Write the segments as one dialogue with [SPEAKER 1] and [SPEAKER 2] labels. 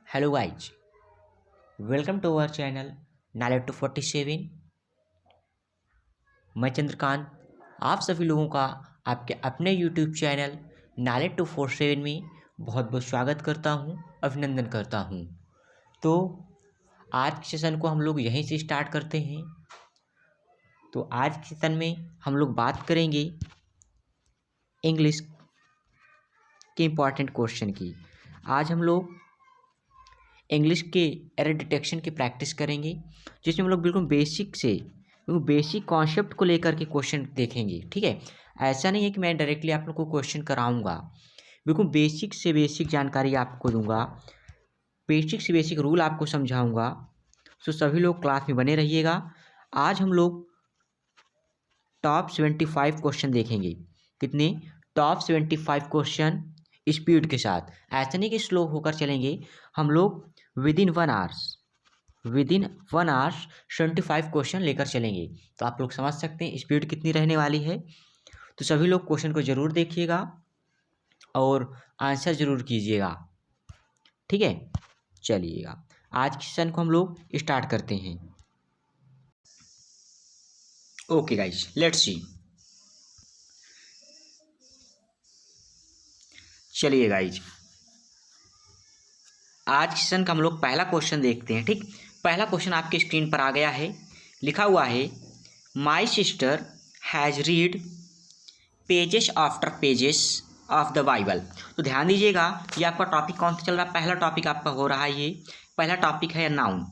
[SPEAKER 1] Hello guys, welcome to our channel knowledge 247। मैं चंद्रकांत आप सभी लोगों का आपके अपने यूट्यूब चैनल नॉलेज 247 में बहुत बहुत स्वागत करता हूं, अभिनंदन करता हूं। तो आज के सेशन को हम लोग यहीं से स्टार्ट करते हैं। तो आज के सेशन में हम लोग बात करेंगे इंग्लिश के इम्पॉर्टेंट क्वेश्चन की। आज हम लोग इंग्लिश के एरर डिटेक्शन की प्रैक्टिस करेंगे, जिसमें हम लोग बिल्कुल बेसिक कॉन्सेप्ट को लेकर के क्वेश्चन देखेंगे। ठीक है, ऐसा नहीं है कि मैं डायरेक्टली आप लोग को क्वेश्चन कराऊंगा, बिल्कुल बेसिक से बेसिक जानकारी आपको दूंगा, बेसिक से बेसिक रूल आपको समझाऊंगा। तो सभी लोग क्लास में बने रहिएगा। आज हम लोग टॉप 75 क्वेश्चन देखेंगे। कितने? टॉप 75 क्वेश्चन स्पीड के साथ। ऐसा नहीं कि स्लो होकर चलेंगे, हम लोग विदिन 1 आवर्स 75 क्वेश्चन लेकर चलेंगे। तो आप लोग समझ सकते हैं स्पीड कितनी रहने वाली है। तो सभी लोग क्वेश्चन को ज़रूर देखिएगा और आंसर ज़रूर कीजिएगा। ठीक है, चलिएगा आज के सेशन को हम लोग स्टार्ट करते हैं। Okay guys, let's see. चलिए गाइज, आज के सेशन का हम लोग पहला क्वेश्चन देखते हैं। ठीक, पहला क्वेश्चन आपकी स्क्रीन पर आ गया है। लिखा हुआ है, my sister has read pages after pages of the Bible. तो ध्यान दीजिएगा, ये आपका टॉपिक कौन सा चल रहा है? पहला टॉपिक आपका हो रहा है, ये पहला टॉपिक है नाउन।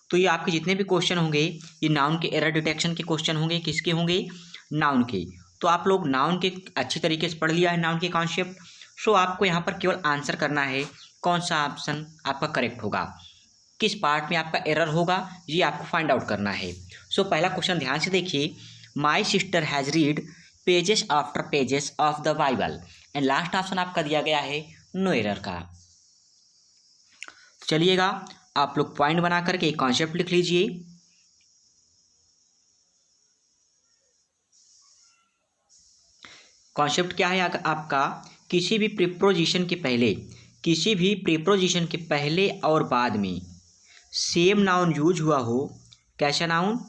[SPEAKER 1] तो ये आपके जितने भी क्वेश्चन होंगे, ये नाउन के एरर डिटेक्शन के क्वेश्चन होंगे। किसके होंगे? नाउन के। तो आप लोग नाउन के अच्छी तरीके से पढ़ लिया है, नाउन के कॉन्सेप्ट। सो आपको यहाँ पर केवल आंसर करना है, कौन सा ऑप्शन आपका करेक्ट होगा, किस पार्ट में आपका एरर होगा, ये आपको फाइंड आउट करना है। सो पहला क्वेश्चन ध्यान से देखिए, my sister has read pages after pages of the Bible, and last option आपका दिया गया है नो एरर का। चलिएगा, आप लोग पॉइंट बना करके एक कॉन्सेप्ट लिख लीजिए। कॉन्सेप्ट क्या है आपका? किसी भी प्रीपोजिशन के पहले और बाद में सेम नाउन यूज हुआ हो। कैसा नाउन?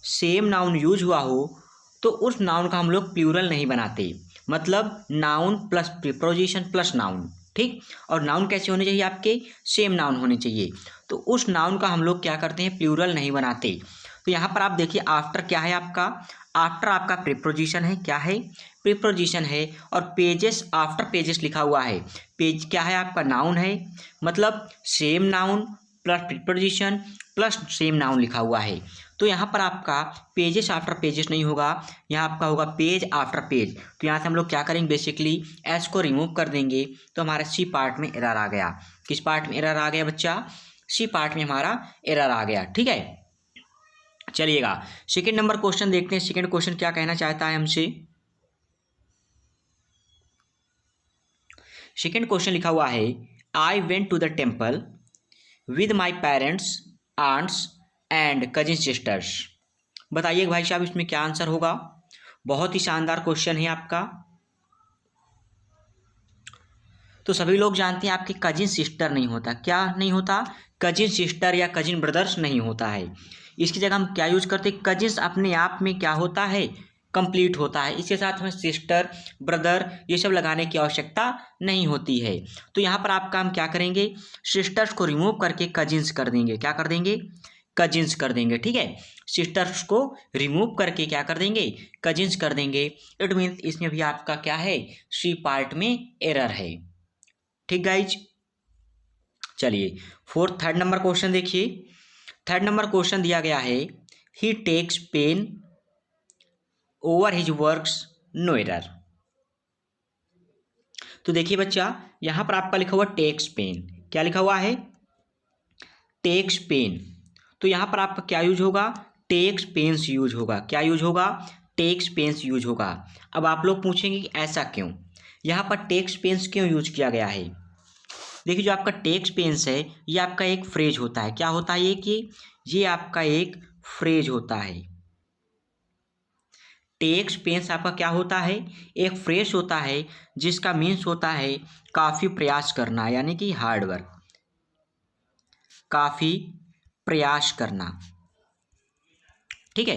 [SPEAKER 1] सेम नाउन यूज हुआ हो तो उस नाउन का हम लोग प्लूरल नहीं बनाते, मतलब noun plus preposition plus noun. ठीक, और नाउन कैसे होने चाहिए? आपके सेम नाउन होने चाहिए। तो उस नाउन का हम लोग क्या करते हैं? प्लूरल नहीं बनाते। तो यहाँ पर आप देखिए, आफ्टर क्या है आपका? आफ्टर आपका प्रीपोजिशन है। क्या है? प्रीपोजिशन है। और पेजेस आफ्टर पेजेस लिखा हुआ है। पेज क्या है आपका? नाउन है, मतलब same noun plus preposition plus same noun लिखा हुआ है। तो यहाँ पर आपका पेजेस आफ्टर पेजेस नहीं होगा, यहाँ आपका होगा पेज आफ्टर पेज। तो यहाँ से हम लोग क्या करेंगे? बेसिकली एस को रिमूव कर देंगे, तो हमारा सी पार्ट में एरर आ गया। किस पार्ट में एरर आ गया बच्चा? सी पार्ट में हमारा एरर आ गया। ठीक है, चलिएगा सेकेंड नंबर क्वेश्चन देखते हैं। सेकेंड क्वेश्चन क्या कहना चाहता है हमसे? सेकेंड क्वेश्चन लिखा हुआ है, I went to the temple with my parents, aunts and cousin sisters. बताइए भाई साहब, इसमें क्या आंसर होगा? बहुत ही शानदार क्वेश्चन है आपका। तो सभी लोग जानते हैं आपके कजिन सिस्टर नहीं होता। क्या नहीं होता? कजिन सिस्टर या कजिन ब्रदर्स नहीं होता है। इसकी जगह हम क्या यूज करते हैं? कजिन्स अपने आप में क्या होता है? कंप्लीट होता है। इसके साथ हमें सिस्टर, ब्रदर ये सब लगाने की आवश्यकता नहीं होती है। तो यहाँ पर आपका हम क्या करेंगे? सिस्टर्स को रिमूव करके कजिन्स कर देंगे। क्या कर देंगे? कजिन्स कर देंगे। ठीक है, सिस्टर्स को रिमूव करके क्या कर देंगे? कजिन्स कर देंगे। इट मीन्स इसमें भी आपका क्या है? सी पार्ट में एरर है। ठीक गाइज, चलिए थर्ड नंबर क्वेश्चन देखिए। थर्ड नंबर क्वेश्चन दिया गया है, he takes pain over his works, no error. तो देखिए बच्चा, यहां पर आपका लिखा हुआ टेक्स पेन। क्या लिखा हुआ है? Takes pain. तो यहां पर आपका क्या यूज होगा? टेक्स पेन्स यूज होगा। क्या यूज होगा? टेक्स पेन्स यूज होगा। अब आप लोग पूछेंगे कि ऐसा क्यों, यहां पर टेक्स पेन्स क्यों यूज किया गया है? देखिए, जो आपका टेक्स पेन्स है, ये आपका एक फ्रेज होता है। क्या होता है ये आपका एक फ्रेज होता है। टेक्स पेन्स आपका क्या होता है? एक फ्रेज होता है, जिसका मीन्स होता है काफ़ी प्रयास करना, यानी कि हार्ड वर्क। काफ़ी प्रयास करना। ठीक है,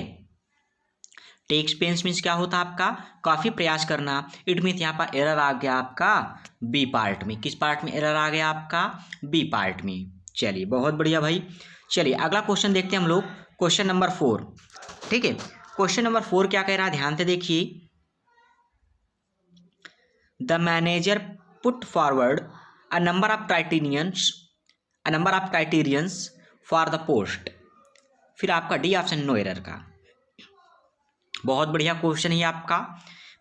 [SPEAKER 1] टेक्स पेंस मीन्स क्या होता है आपका काफ़ी प्रयास करना। इट मीन्स यहाँ पर एरर आ गया आपका बी पार्ट में। किस पार्ट में एरर आ गया आपका? बी पार्ट में। चलिए बहुत बढ़िया भाई। चलिए अगला क्वेश्चन देखते हैं हम लोग, क्वेश्चन नंबर 4। ठीक है, क्वेश्चन नंबर 4 क्या कह रहा है, ध्यान से देखिए। The manager put forward a number of criterions for the post. फिर आपका डी ऑप्शन नो एरर का। बहुत बढ़िया क्वेश्चन है आपका।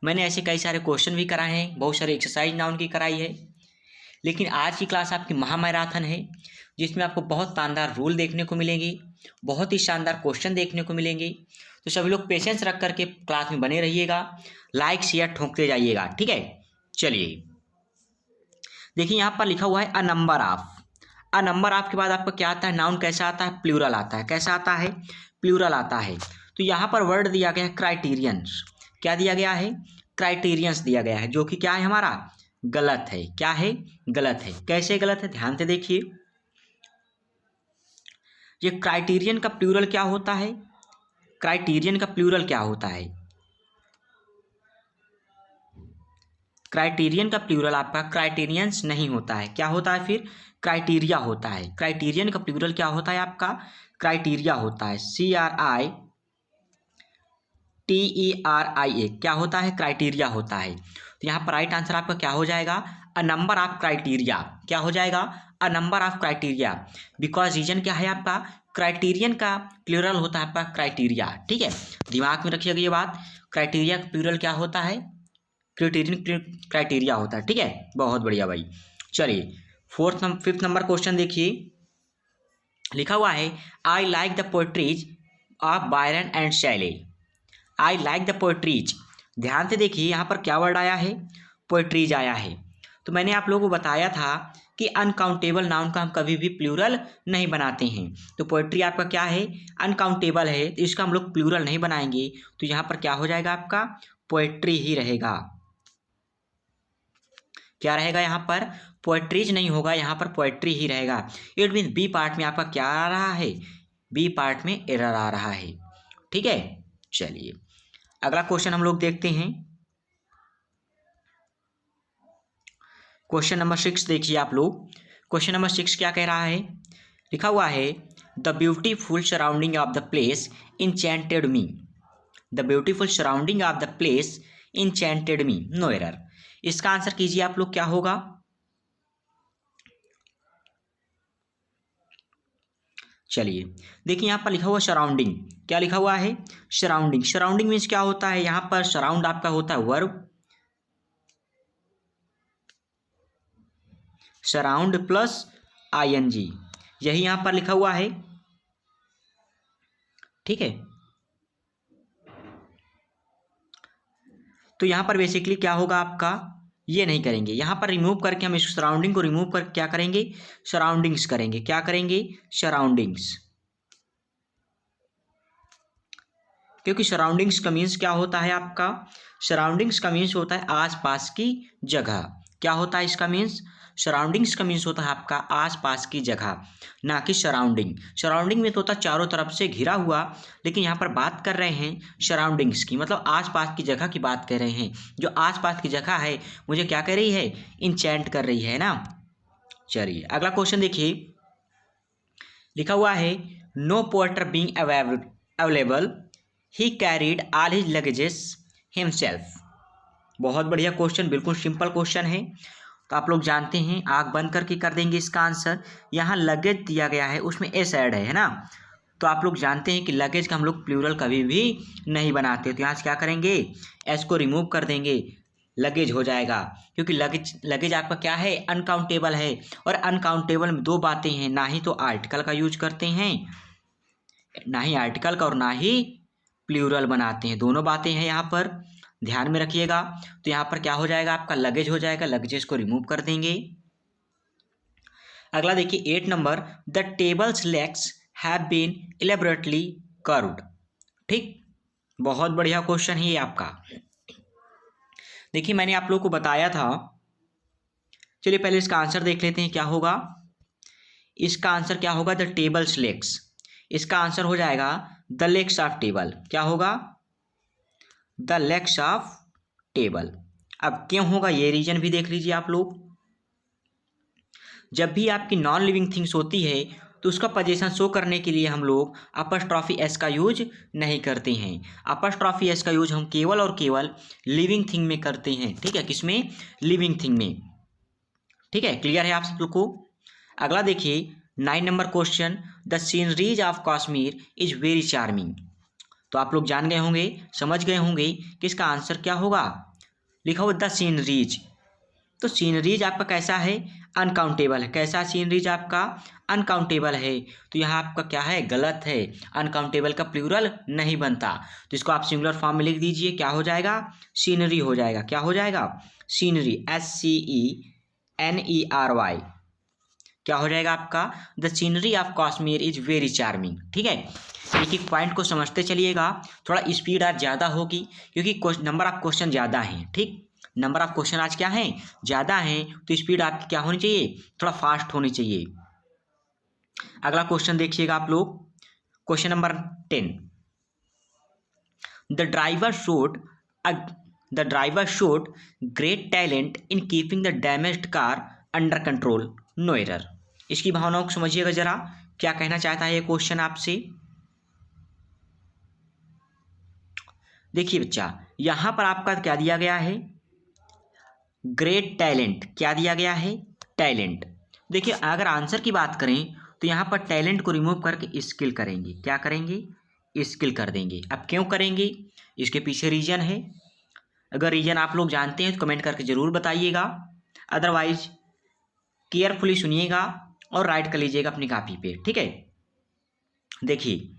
[SPEAKER 1] मैंने ऐसे कई सारे क्वेश्चन भी कराए हैं, बहुत सारे एक्सरसाइज नाउन की कराई है, लेकिन आज की क्लास आपकी महामैराथन है, जिसमें आपको बहुत शानदार रूल देखने को मिलेंगे, बहुत ही शानदार क्वेश्चन देखने को मिलेंगे। तो सभी लोग पेशेंस रख करके क्लास में बने रहिएगा, लाइक शेयर ठोंकते जाइएगा। ठीक है, चलिए देखिए यहाँ पर लिखा हुआ है अ number of. A number of के बाद आपका क्या आता है? नाउन कैसा आता है? प्लूरल आता है। कैसा आता है? प्लूरल आता है। तो यहाँ पर वर्ड दिया गया है क्राइटेरियंस। क्या दिया गया है? क्राइटेरियंस दिया गया है, जो कि क्या है हमारा? गलत है। क्या है? गलत है। कैसे गलत है? ध्यान से देखिए। ये क्राइटेरियन का प्लूरल क्या होता है? क्राइटेरियन का प्लूरल क्या होता है? क्राइटेरियन का प्लूरल आपका क्राइटेरियंस नहीं होता है। क्या होता है फिर? क्राइटेरिया होता है। क्राइटेरियन का प्लूरल क्या होता है आपका? क्राइटेरिया होता है। CRITERIA क्या होता है? क्राइटेरिया होता है। तो यहाँ पर राइट आंसर आपका क्या हो जाएगा? A number of criteria. क्या हो जाएगा? A number of criteria. Because reason क्या है आपका? क्राइटेरियन का प्लूरल होता है आपका क्राइटेरिया। ठीक है, दिमाग में रखिएगा ये बात। क्राइटेरिया का प्लूरल क्या होता है? क्राइटेरिया होता है। ठीक है, बहुत बढ़िया भाई। चलिए फिफ्थ नंबर क्वेश्चन देखिए। लिखा हुआ है I like the poetries of Byron and Shelley. I like the poetries. ध्यान से देखिए यहाँ पर क्या वर्ड आया है? पोएट्रीज आया है। तो मैंने आप लोगों को बताया था कि अनकाउंटेबल नाउन का हम कभी भी प्लूरल नहीं बनाते हैं। तो पोएट्री आपका क्या है? अनकाउंटेबल है, तो इसका हम लोग प्लूरल नहीं बनाएंगे। तो यहाँ पर क्या हो जाएगा आपका? पोएट्री ही रहेगा। क्या रहेगा यहाँ पर? पोएट्रीज नहीं होगा, यहाँ पर पोएट्री ही रहेगा। इट मीन बी पार्ट में आपका क्या आ रहा है? बी पार्ट में एरर आ रहा है। ठीक है, चलिए अगला क्वेश्चन हम लोग देखते हैं। क्वेश्चन नंबर 6 देखिए आप लोग। क्वेश्चन नंबर 6 क्या कह रहा है? लिखा हुआ है the beautiful surrounding of the place enchanted me. The beautiful surrounding of the place enchanted me. No error. इसका आंसर कीजिए आप लोग, क्या होगा? चलिए देखिए यहाँ पर लिखा हुआ सराउंडिंग। क्या लिखा हुआ है? सराउंडिंग। सराउंडिंग मीन्स क्या होता है? यहाँ पर सराउंड आपका होता है वर्ब, सराउंड प्लस ING, यही यहाँ पर लिखा हुआ है। ठीक है, तो यहाँ पर बेसिकली क्या होगा आपका? ये नहीं करेंगे, यहाँ पर रिमूव करके हम इस सराउंडिंग को रिमूव करके क्या करेंगे? सराउंडिंग्स करेंगे। क्या करेंगे? सराउंडिंग्स। क्योंकि सराउंडिंग्स का मीन्स क्या होता है आपका? सराउंडिंग्स का मीन्स होता है आसपास की जगह। क्या होता है इसका मीन्स? सराउंडिंग्स का मीन्स होता है आपका आसपास की जगह, ना कि सराउंडिंग। सराउंडिंग में तो होता है चारों तरफ से घिरा हुआ, लेकिन यहाँ पर बात कर रहे हैं सराउंडिंग्स की, मतलब आसपास की जगह की बात कर रहे हैं। जो आसपास की जगह है मुझे क्या कर रही है? इंचेंट कर रही है ना। चलिए अगला क्वेश्चन देखिए। लिखा हुआ है no porter being available he carried all his luggages himself. बहुत बढ़िया क्वेश्चन, बिल्कुल सिंपल क्वेश्चन है। तो आप लोग जानते हैं, आँख बंद करके कर देंगे इसका आंसर। यहाँ लगेज दिया गया है, उसमें एस ऐड है ना। तो आप लोग जानते हैं कि लगेज का हम लोग प्लूरल कभी भी नहीं बनाते। तो यहाँ से क्या करेंगे? एस को रिमूव कर देंगे, लगेज हो जाएगा। क्योंकि लगेज आपका क्या है? अनकाउंटेबल है। और अनकाउंटेबल में दो बातें हैं, ना ही तो आर्टिकल का यूज करते हैं, ना ही आर्टिकल का, और ना ही प्लूरल बनाते हैं। दोनों बातें हैं यहाँ पर, ध्यान में रखिएगा। तो यहाँ पर क्या हो जाएगा आपका? लगेज हो जाएगा। लगेज को रिमूव कर देंगे। अगला देखिए 8 number, the tables legs have been elaborately curved. ठीक, बहुत बढ़िया क्वेश्चन है ये आपका। देखिए मैंने आप लोगों को बताया था, चलिए पहले इसका आंसर देख लेते हैं क्या होगा। इसका आंसर क्या होगा? The tables legs. इसका आंसर हो जाएगा द लेग्स ऑफ टेबल। क्या होगा? The legs of table. अब क्यों होगा ये रीजन भी देख लीजिए आप लोग। जब भी आपकी नॉन लिविंग थिंग्स होती है तो उसका पोजीशन शो करने के लिए हम लोग अपस्ट्रॉफी एस का यूज नहीं करते हैं। अपस्ट्रॉफी एस का यूज हम केवल और केवल लिविंग थिंग में करते हैं। ठीक है, किसमें? लिविंग थिंग में। ठीक है, क्लियर है आप सब लोग को? अगला देखिए 9 number question, the sceneries of Kashmir is very charming. तो आप लोग जान गए होंगे, समझ गए होंगे कि इसका आंसर क्या होगा। लिखा हुआ द सीनरीज। तो सीनरीज आपका कैसा है? अनकाउंटेबल है। कैसा सीनरीज आपका? अनकाउंटेबल है। तो यहाँ आपका क्या है? गलत है। अनकाउंटेबल का प्लूरल नहीं बनता, तो इसको आप सिंगुलर फॉर्म में लिख दीजिए। क्या हो जाएगा? सीनरी हो जाएगा। क्या हो जाएगा? Scenery, SCENERY। क्या हो जाएगा आपका? The scenery of Kashmir is very charming. ठीक है, एक एक पॉइंट को समझते चलिएगा। थोड़ा स्पीड आज ज़्यादा होगी क्योंकि नंबर ऑफ क्वेश्चन ज़्यादा हैं। ठीक, नंबर ऑफ क्वेश्चन आज क्या है? ज़्यादा हैं, तो स्पीड आपकी क्या होनी चाहिए? थोड़ा फास्ट होनी चाहिए। अगला क्वेश्चन देखिएगा आप लोग, question number 10। The driver showed great talent in keeping the damaged car under control, no error. इसकी भावनाओं को समझिएगा जरा, क्या कहना चाहता है ये क्वेश्चन आपसे। देखिए बच्चा, यहां पर आपका क्या दिया गया है? Great talent. क्या दिया गया है? टैलेंट। देखिए अगर आंसर की बात करें तो यहाँ पर टैलेंट को रिमूव करके स्किल करेंगे। क्या करेंगे? स्किल कर देंगे। अब क्यों करेंगे? इसके पीछे रीजन है। अगर रीजन आप लोग जानते हैं तो कमेंट करके ज़रूर बताइएगा, अदरवाइज केयरफुली सुनिएगा और राइट कर लीजिएगा अपनी कॉपी पे। ठीक है, देखिए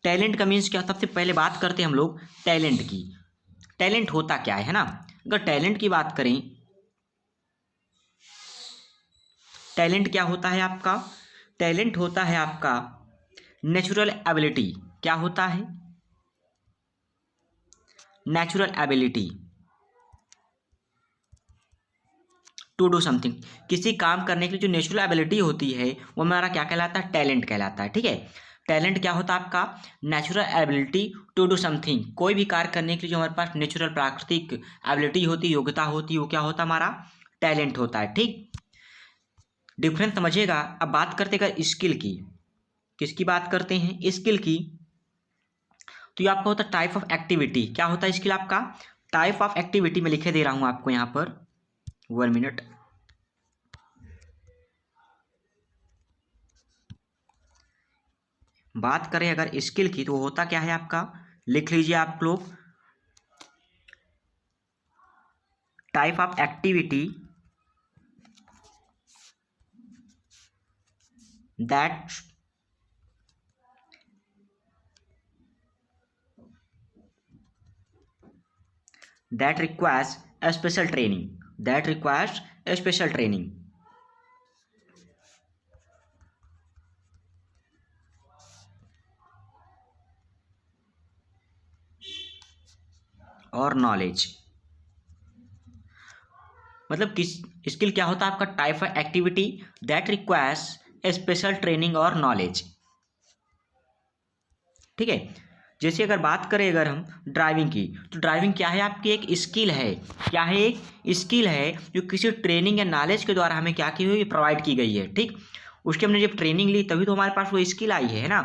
[SPEAKER 1] टैलेंट का मीन्स क्या? सबसे पहले बात करते हैं हम लोग टैलेंट की। टैलेंट होता क्या है ना? अगर टैलेंट की बात करें, टैलेंट क्या होता है आपका? टैलेंट होता है आपका नेचुरल एबिलिटी। क्या होता है? Natural ability to do something. किसी काम करने के लिए जो नेचुरल एबिलिटी होती है वो हमारा क्या कहलाता है? टैलेंट कहलाता है। ठीक है, टैलेंट क्या होता है आपका? Natural ability to do something. कोई भी कार्य करने के लिए जो हमारे पास नेचुरल प्राकृतिक एबिलिटी होती है, योग्यता होती है, वो क्या होता है? हमारा टैलेंट होता है। ठीक, डिफरेंस समझिएगा। अब बात करते हैं अगर स्किल की, किसकी बात करते हैं? स्किल की। तो ये आपका होता है टाइप ऑफ एक्टिविटी। क्या होता है स्किल आपका? टाइप ऑफ एक्टिविटी में लिखे दे रहा हूं आपको यहाँ पर, 1 मिनट। बात करें अगर स्किल की तो होता क्या है आपका? लिख लीजिए आप लोग, type of activity that requires a special training और नॉलेज। मतलब किस स्किल क्या होता है आपका? Type of activity that requires a special training और नॉलेज। ठीक है, जैसे अगर बात करें अगर हम ड्राइविंग की, तो ड्राइविंग क्या है आपकी? एक स्किल है। क्या है? एक स्किल है जो किसी ट्रेनिंग या नॉलेज के द्वारा हमें क्या की हुई? प्रोवाइड की गई है। ठीक, उसकी हमने जब ट्रेनिंग ली तभी तो हमारे पास वो स्किल आई है ना।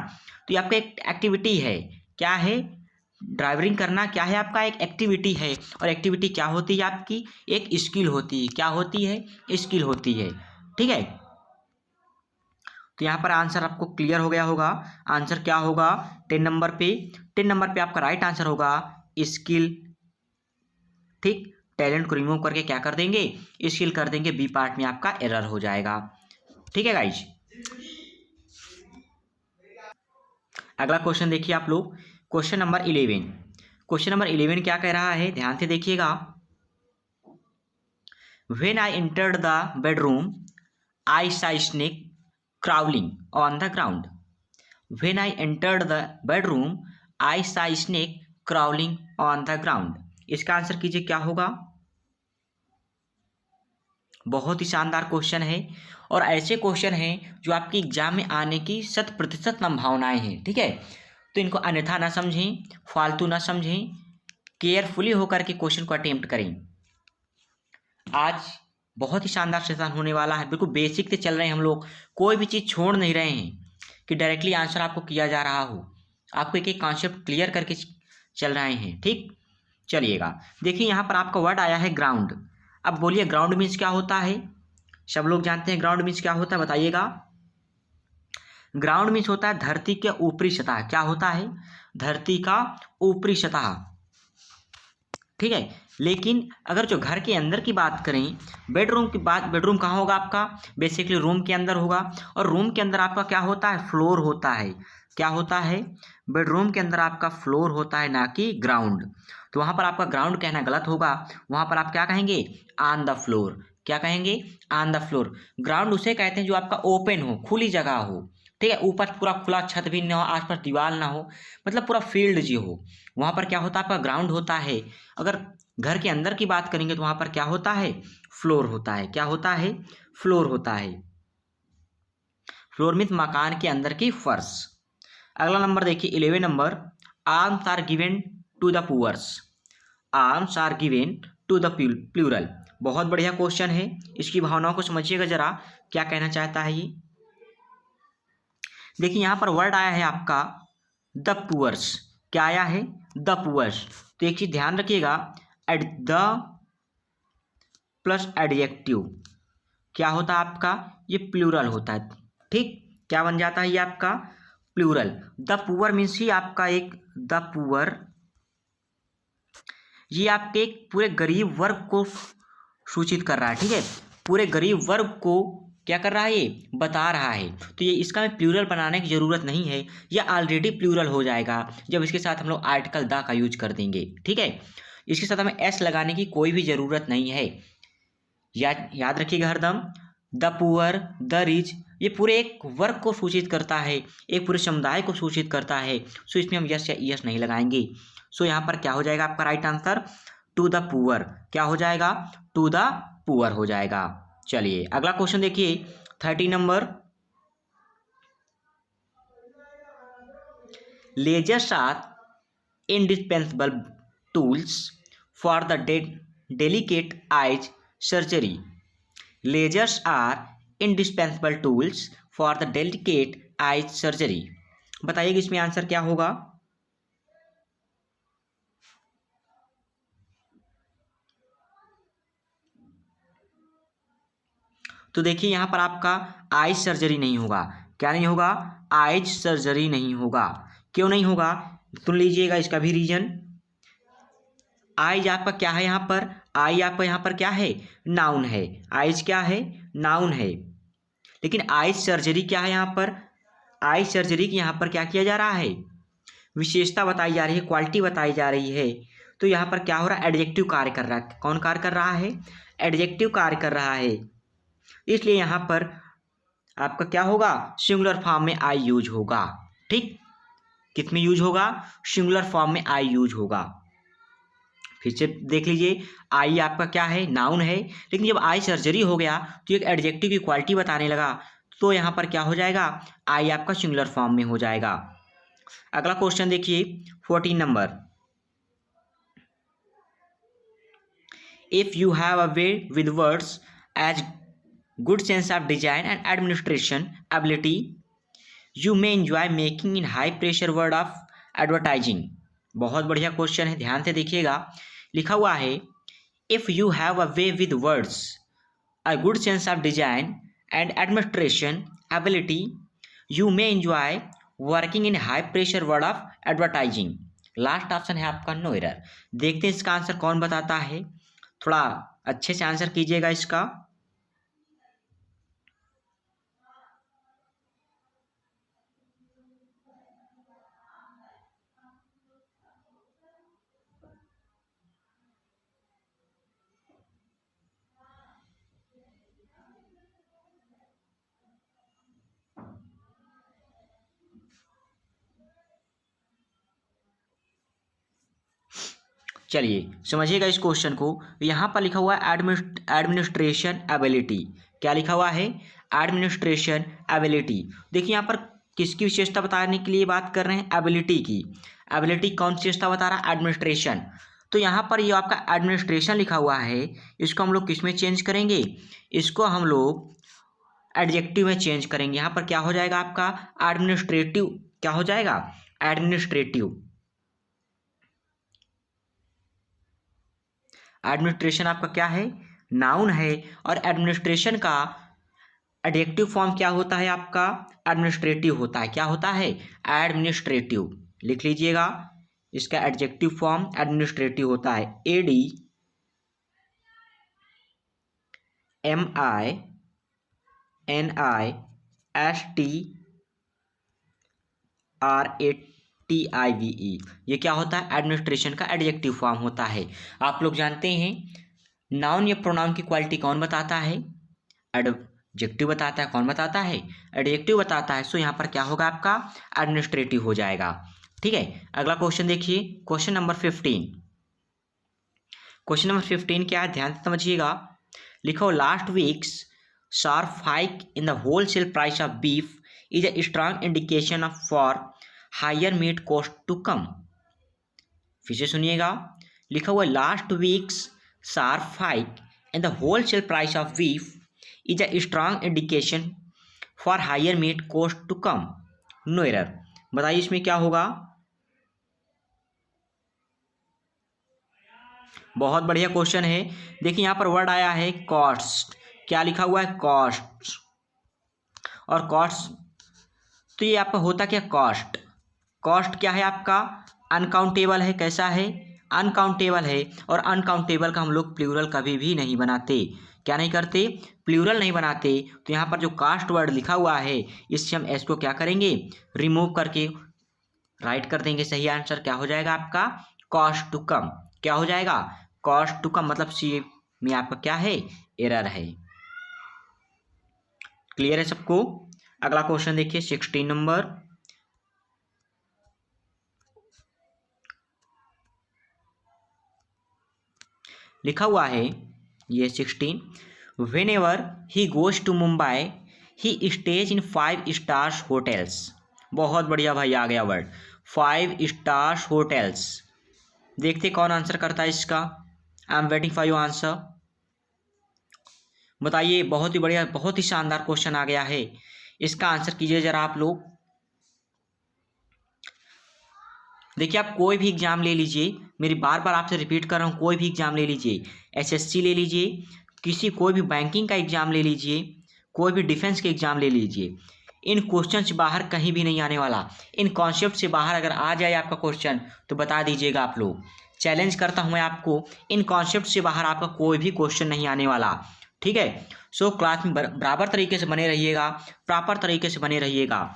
[SPEAKER 1] तो ये आपका एक एक्टिविटी है। क्या है? ड्राइविंग करना क्या है आपका? एक एक्टिविटी है। और एक्टिविटी क्या होती है आपकी? एक स्किल होती है। क्या होती है? स्किल होती है। ठीक है, तो यहाँ पर आंसर आपको क्लियर हो गया होगा। आंसर क्या होगा 10 नंबर पे? 10 नंबर पे आपका राइट आंसर होगा स्किल। ठीक, टैलेंट को रिमूव करके क्या कर देंगे? स्किल कर देंगे। बी पार्ट में आपका एरर हो जाएगा। ठीक है गाइज, अगला क्वेश्चन देखिए आप लोग, क्वेश्चन नंबर 11। क्वेश्चन नंबर 11 क्या कह रहा है? ध्यान से देखिएगा। When I entered the bedroom, I saw a snake crawling on the ground. When I entered the bedroom, I saw a snake crawling on the ground. इसका आंसर कीजिए क्या होगा? बहुत ही शानदार क्वेश्चन है और ऐसे क्वेश्चन हैं जो आपकी एग्जाम में आने की 100% संभावनाएं हैं। ठीक है, तो इनको अन्यथा ना समझें, फालतू ना समझें, केयरफुली होकर के क्वेश्चन को अटेम्प्ट करें। आज बहुत ही शानदार सेशन होने वाला है, बिल्कुल बेसिक से चल रहे हैं हम लोग, कोई भी चीज़ छोड़ नहीं रहे हैं कि डायरेक्टली आंसर आपको किया जा रहा हो, आपको एक एक कॉन्सेप्ट क्लियर करके चल रहे हैं। ठीक, चलिएगा, देखिए यहाँ पर आपका वर्ड आया है ग्राउंड। अब बोलिए ग्राउंड मीन्स क्या होता है? सब लोग जानते हैं ग्राउंड मीन्स क्या होता है, बताइएगा। ग्राउंड मीन्स होता है धरती के ऊपरी सतह। क्या होता है? धरती का ऊपरी सतह। ठीक है, लेकिन अगर जो घर के अंदर की बात करें, बेडरूम की बात, बेडरूम कहाँ होगा आपका? बेसिकली रूम के अंदर होगा। और रूम के अंदर आपका क्या होता है? फ्लोर होता है। क्या होता है? बेडरूम के अंदर आपका फ्लोर होता है, ना कि ग्राउंड। तो वहाँ पर आपका ग्राउंड कहना गलत होगा, वहाँ पर आप क्या कहेंगे? On the floor. क्या कहेंगे? On the floor. ग्राउंड उसे कहते हैं जो आपका ओपन हो, खुली जगह हो। ठीक है, ऊपर पूरा खुला छत भी ना हो, आसपास दीवार ना हो, मतलब पूरा फील्ड जी हो, वहाँ पर क्या होता है? आपका ग्राउंड होता है। अगर घर के अंदर की बात करेंगे तो वहाँ पर क्या होता है? फ्लोर होता है। क्या होता है? फ्लोर होता है। फ्लोर मीन्स मकान के अंदर की फर्श। अगला नंबर देखिए 11 number, arms are given to the poors. Arms are given to the plural. बहुत बढ़िया क्वेश्चन है, इसकी भावनाओं को समझिएगा जरा, क्या कहना चाहता है ये। देखिए यहाँ पर वर्ड आया है आपका द पुअर्स। क्या आया है? The poors. तो एक चीज ध्यान रखिएगा, एट द प्लस एडजेक्टिव क्या होता है आपका? ये प्लूरल होता है। ठीक, क्या बन जाता है ये आपका? प्लूरल। द पुअर मीन्स ही आपका एक, द पुअर ये आपके एक पूरे गरीब वर्ग को सूचित कर रहा है। ठीक है, पूरे गरीब वर्ग को क्या कर रहा है? ये बता रहा है। तो ये इसका में प्लूरल बनाने की जरूरत नहीं है, ये ऑलरेडी प्लूरल हो जाएगा जब इसके साथ हम लोग आर्टिकल द का यूज कर देंगे। ठीक है, इसके साथ हमें एस लगाने की कोई भी जरूरत नहीं है। याद रखिएगा हरदम, द पुअर, द रिच, ये पूरे एक वर्ग को सूचित करता है, एक पूरे समुदाय को सूचित करता है। सो इसमें हम यस या यस नहीं लगाएंगे। सो यहाँ पर क्या हो जाएगा आपका right answer? To the poor. क्या हो जाएगा? टू द पुअर हो जाएगा। चलिए अगला क्वेश्चन देखिए 30 number, ledgers are indispensable tools for the delicate eyes surgery. Lasers are indispensable tools for the delicate eyes surgery. बताइए कि इसमें आंसर क्या होगा? तो देखिए यहाँ पर आपका आइज सर्जरी नहीं होगा। क्या नहीं होगा? आइज सर्जरी नहीं होगा। क्यों नहीं होगा? सुन लीजिएगा इसका भी रीजन। आइज आपका क्या है यहाँ पर? आई आपका यहाँ पर क्या है? नाउन है। आइज क्या है? नाउन है। लेकिन आइज सर्जरी क्या है यहाँ पर? आइज सर्जरी की यहाँ पर क्या किया जा रहा है? विशेषता बताई जा रही है, क्वालिटी बताई जा रही है। तो यहाँ पर क्या हो रहा है? एडजेक्टिव कार्य कर रहा है। कौन कार्य कर रहा है? एडजेक्टिव कार्य कर रहा है। इसलिए यहाँ पर आपका क्या होगा? सिंगुलर फॉर्म में आई यूज होगा। ठीक, किस में यूज होगा? सिंगुलर फॉर्म में आई यूज होगा। फिर से देख लीजिए, आई आपका क्या है? नाउन है। लेकिन जब आई सर्जरी हो गया तो एक एडजेक्टिव की क्वालिटी बताने लगा, तो यहाँ पर क्या हो जाएगा? आई आपका सिंगुलर फॉर्म में हो जाएगा। अगला क्वेश्चन देखिए 14 number, if you have a way with words as good sense of design and administration ability, you may enjoy making in high pressure word of advertising. बहुत बढ़िया क्वेश्चन है, ध्यान से देखिएगा। लिखा हुआ है, if you have a way with words, a good sense of design and administration ability, you may enjoy working in high pressure word of advertising. Last option है आपका नो एरर। देखते हैं इसका आंसर कौन बताता है, थोड़ा अच्छे से आंसर कीजिएगा इसका। चलिए समझिएगा इस क्वेश्चन को। यहाँ पर लिखा हुआ है एडमिनिस्ट्रेशन एबिलिटी। क्या लिखा हुआ है? Administration ability. देखिए यहाँ पर किसकी विशेषता बताने के लिए बात कर रहे हैं? एबिलिटी की। एबिलिटी कौन सी विशेषता बता रहा है? एडमिनिस्ट्रेशन। तो यहाँ पर ये आपका एडमिनिस्ट्रेशन लिखा हुआ है, इसको हम लोग किस में चेंज करेंगे? इसको हम लोग एडजेक्टिव में चेंज करेंगे। यहाँ पर क्या हो जाएगा आपका? एडमिनिस्ट्रेटिव। क्या हो जाएगा? एडमिनिस्ट्रेटिव। एडमिनिस्ट्रेशन आपका क्या है? नाउन है। और एडमिनिस्ट्रेशन का एडजेक्टिव फॉर्म क्या होता है आपका? एडमिनिस्ट्रेटिव होता है। क्या होता है? एडमिनिस्ट्रेटिव। लिख लीजिएगा, इसका एडजेक्टिव फॉर्म एडमिनिस्ट्रेटिव होता है। ADMINISTRATIVE। ये क्या होता है? एडमिनिस्ट्रेशन का एडजेक्टिव फॉर्म होता है। आप लोग जानते हैं नाउन या प्रोनाउन की क्वालिटी कौन बताता है? एडजेक्टिव बताता है। कौन बताता है? एडजेक्टिव बताता है। सो यहाँ पर क्या होगा आपका? एडमिनिस्ट्रेटिव हो जाएगा। ठीक है, अगला क्वेश्चन देखिए, क्वेश्चन नंबर 15। क्वेश्चन नंबर 15 क्या है? ध्यान से समझिएगा। लिखो, last weeks sharp hike in the wholesale price of beef is a strong indication for higher meat cost to come. फिर से सुनिएगा, लिखा हुआ last weeks sharp hike in the wholesale price of beef is a strong indication for higher meat cost to come. No error. बताइए इसमें क्या होगा? बहुत बढ़िया क्वेश्चन है। देखिए यहाँ पर वर्ड आया है कॉस्ट। क्या लिखा हुआ है? कॉस्ट। और कॉस्ट तो ये आपका होता क्या? कॉस्ट। कॉस्ट क्या है आपका? अनकाउंटेबल है। कैसा है? अनकाउंटेबल है। और अनकाउंटेबल का हम लोग प्लूरल कभी भी नहीं बनाते। क्या नहीं करते? प्लूरल नहीं बनाते। तो यहाँ पर जो कास्ट वर्ड लिखा हुआ है, इससे हम इसको क्या करेंगे? रिमूव करके राइट कर देंगे। सही आंसर क्या हो जाएगा आपका? Cost to come. क्या हो जाएगा? Cost to come. मतलब सी में आपका क्या है? एरर है। क्लियर है सबको? अगला क्वेश्चन देखिए, 16 नंबर। लिखा हुआ है ये 16, whenever he goes to Mumbai he stays in 5 stars hotels. बहुत बढ़िया भाई, आ गया वर्ड 5 स्टार्स होटल्स। देखते कौन आंसर करता है इसका। I am waiting for your answer. बताइए, बहुत ही बढ़िया, बहुत ही शानदार क्वेश्चन आ गया है। इसका आंसर कीजिए जरा आप लोग। देखिए, आप कोई भी एग्जाम ले लीजिए, मेरी बार बार आपसे रिपीट कर रहा हूँ, कोई भी एग्जाम ले लीजिए, एसएससी ले लीजिए, कोई भी बैंकिंग का एग्जाम ले लीजिए, कोई भी डिफेंस के एग्जाम ले लीजिए, इन क्वेश्चन से बाहर कहीं भी नहीं आने वाला। इन कॉन्सेप्ट से बाहर अगर आ जाए आपका क्वेश्चन तो बता दीजिएगा आप लोग। चैलेंज करता हूँ मैं आपको, इन कॉन्सेप्ट से बाहर आपका कोई भी क्वेश्चन नहीं आने वाला। ठीक है, सो क्लास में बराबर तरीके से बने रहिएगा, प्रॉपर तरीके से बने रहिएगा।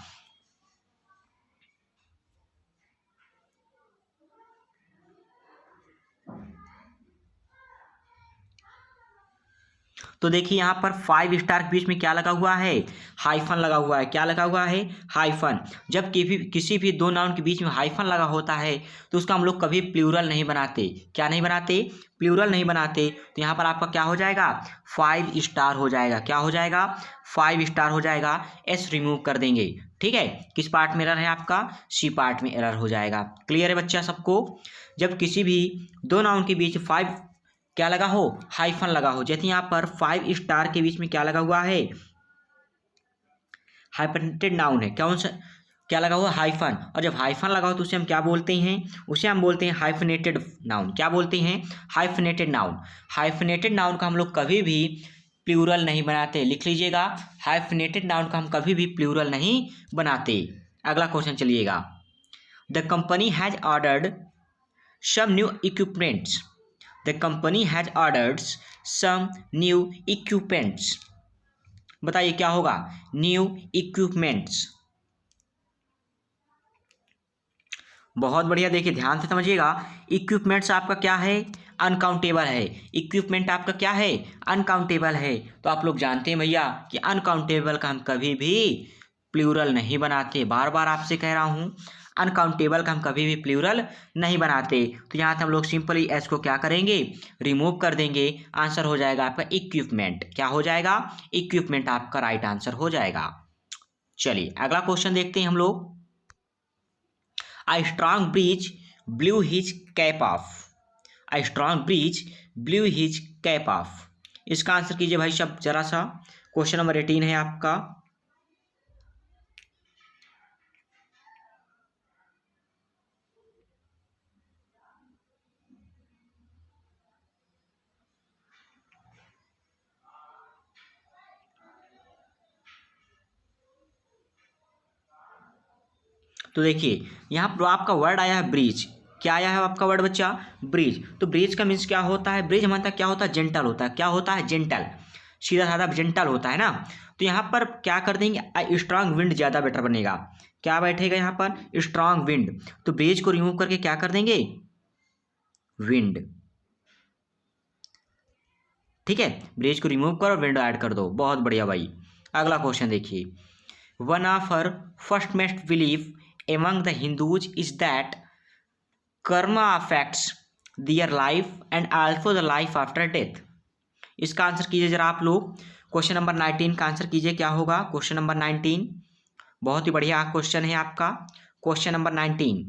[SPEAKER 1] तो देखिए यहाँ पर 5 स्टार के बीच में क्या लगा हुआ है? हाइफन लगा हुआ है। क्या लगा हुआ है? हाइफन। जब किसी भी दो नाउन के बीच में हाइफन लगा होता है तो उसका हम लोग कभी प्लूरल नहीं बनाते। क्या नहीं बनाते? प्लूरल नहीं बनाते। तो यहाँ पर आपका क्या हो जाएगा? 5 स्टार हो जाएगा। क्या हो जाएगा? 5 स्टार हो जाएगा। एस रिमूव कर देंगे। ठीक है, किस पार्ट में एरर है आपका? सी पार्ट में एरर हो जाएगा। क्लियर है बच्चा सबको? जब किसी भी दो नाउन के बीच 5 क्या लगा हो? हाइफन लगा हो। जैसे यहाँ पर 5 स्टार के बीच में क्या लगा हुआ है? हाइफनेटेड नाउन है। कौन सा? क्या लगा हुआ? हाइफन। और जब हाइफन लगा हो तो उसे हम क्या बोलते हैं? उसे हम बोलते हैं हाइफनेटेड नाउन। क्या बोलते हैं? Hyphenated noun. हाइफनेटेड नाउन का हम लोग कभी भी प्लूरल नहीं बनाते। लिख लीजिएगा, हाइफनेटेड नाउन का हम कभी भी प्लूरल नहीं बनाते। अगला क्वेश्चन चलिएगा। The company has ordered some new equipments. The company has ordered some new equipments. बताइए क्या होगा? New equipments. बहुत बढ़िया, देखिए ध्यान से समझिएगा। इक्विपमेंट्स आपका क्या है? अनकाउंटेबल है। इक्विपमेंट आपका क्या है? अनकाउंटेबल है। तो आप लोग जानते हैं भैया कि अनकाउंटेबल का हम कभी भी प्लूरल नहीं बनाते। बार बार आपसे कह रहा हूँ, अनकाउंटेबल का हम कभी भी प्लूरल नहीं बनाते। तो यहाँ से हम लोग सिंपली एस को क्या करेंगे, रिमूव कर देंगे। आंसर हो जाएगा आपका इक्विपमेंट। क्या हो जाएगा, इक्विपमेंट आपका राइट आंसर हो जाएगा। चलिए अगला क्वेश्चन देखते हैं हम लोग। A strong breeze blew his cap off. A strong breeze blew his cap off. इसका आंसर कीजिए भाई साहब जरा सा। क्वेश्चन नंबर 18 है आपका। तो देखिए यहाँ पर आपका वर्ड आया है ब्रिज। क्या आया है आपका वर्ड बच्चा, ब्रिज। तो ब्रिज का मीन्स क्या होता है, ब्रिज हमारा क्या होता है, जेंटल होता है। क्या होता है, जेंटल, सीधा साधा जेंटल होता है ना। तो यहाँ पर क्या कर देंगे, स्ट्रांग विंड ज़्यादा बेटर बनेगा। क्या बैठेगा यहाँ पर, स्ट्रांग विंड। तो ब्रिज को रिमूव करके क्या कर देंगे, विंड। ठीक है, ब्रिज को रिमूव करो, विंड ऐड कर दो। बहुत बढ़िया भाई। अगला क्वेश्चन देखिए। One of her first most belief among the Hindus is that karma affects their life and also the life after death. इसका आंसर कीजिए जरा आप लोग। क्वेश्चन नंबर 19 का आंसर कीजिए, क्या होगा क्वेश्चन नंबर 19। बहुत ही बढ़िया क्वेश्चन है आपका क्वेश्चन नंबर 19।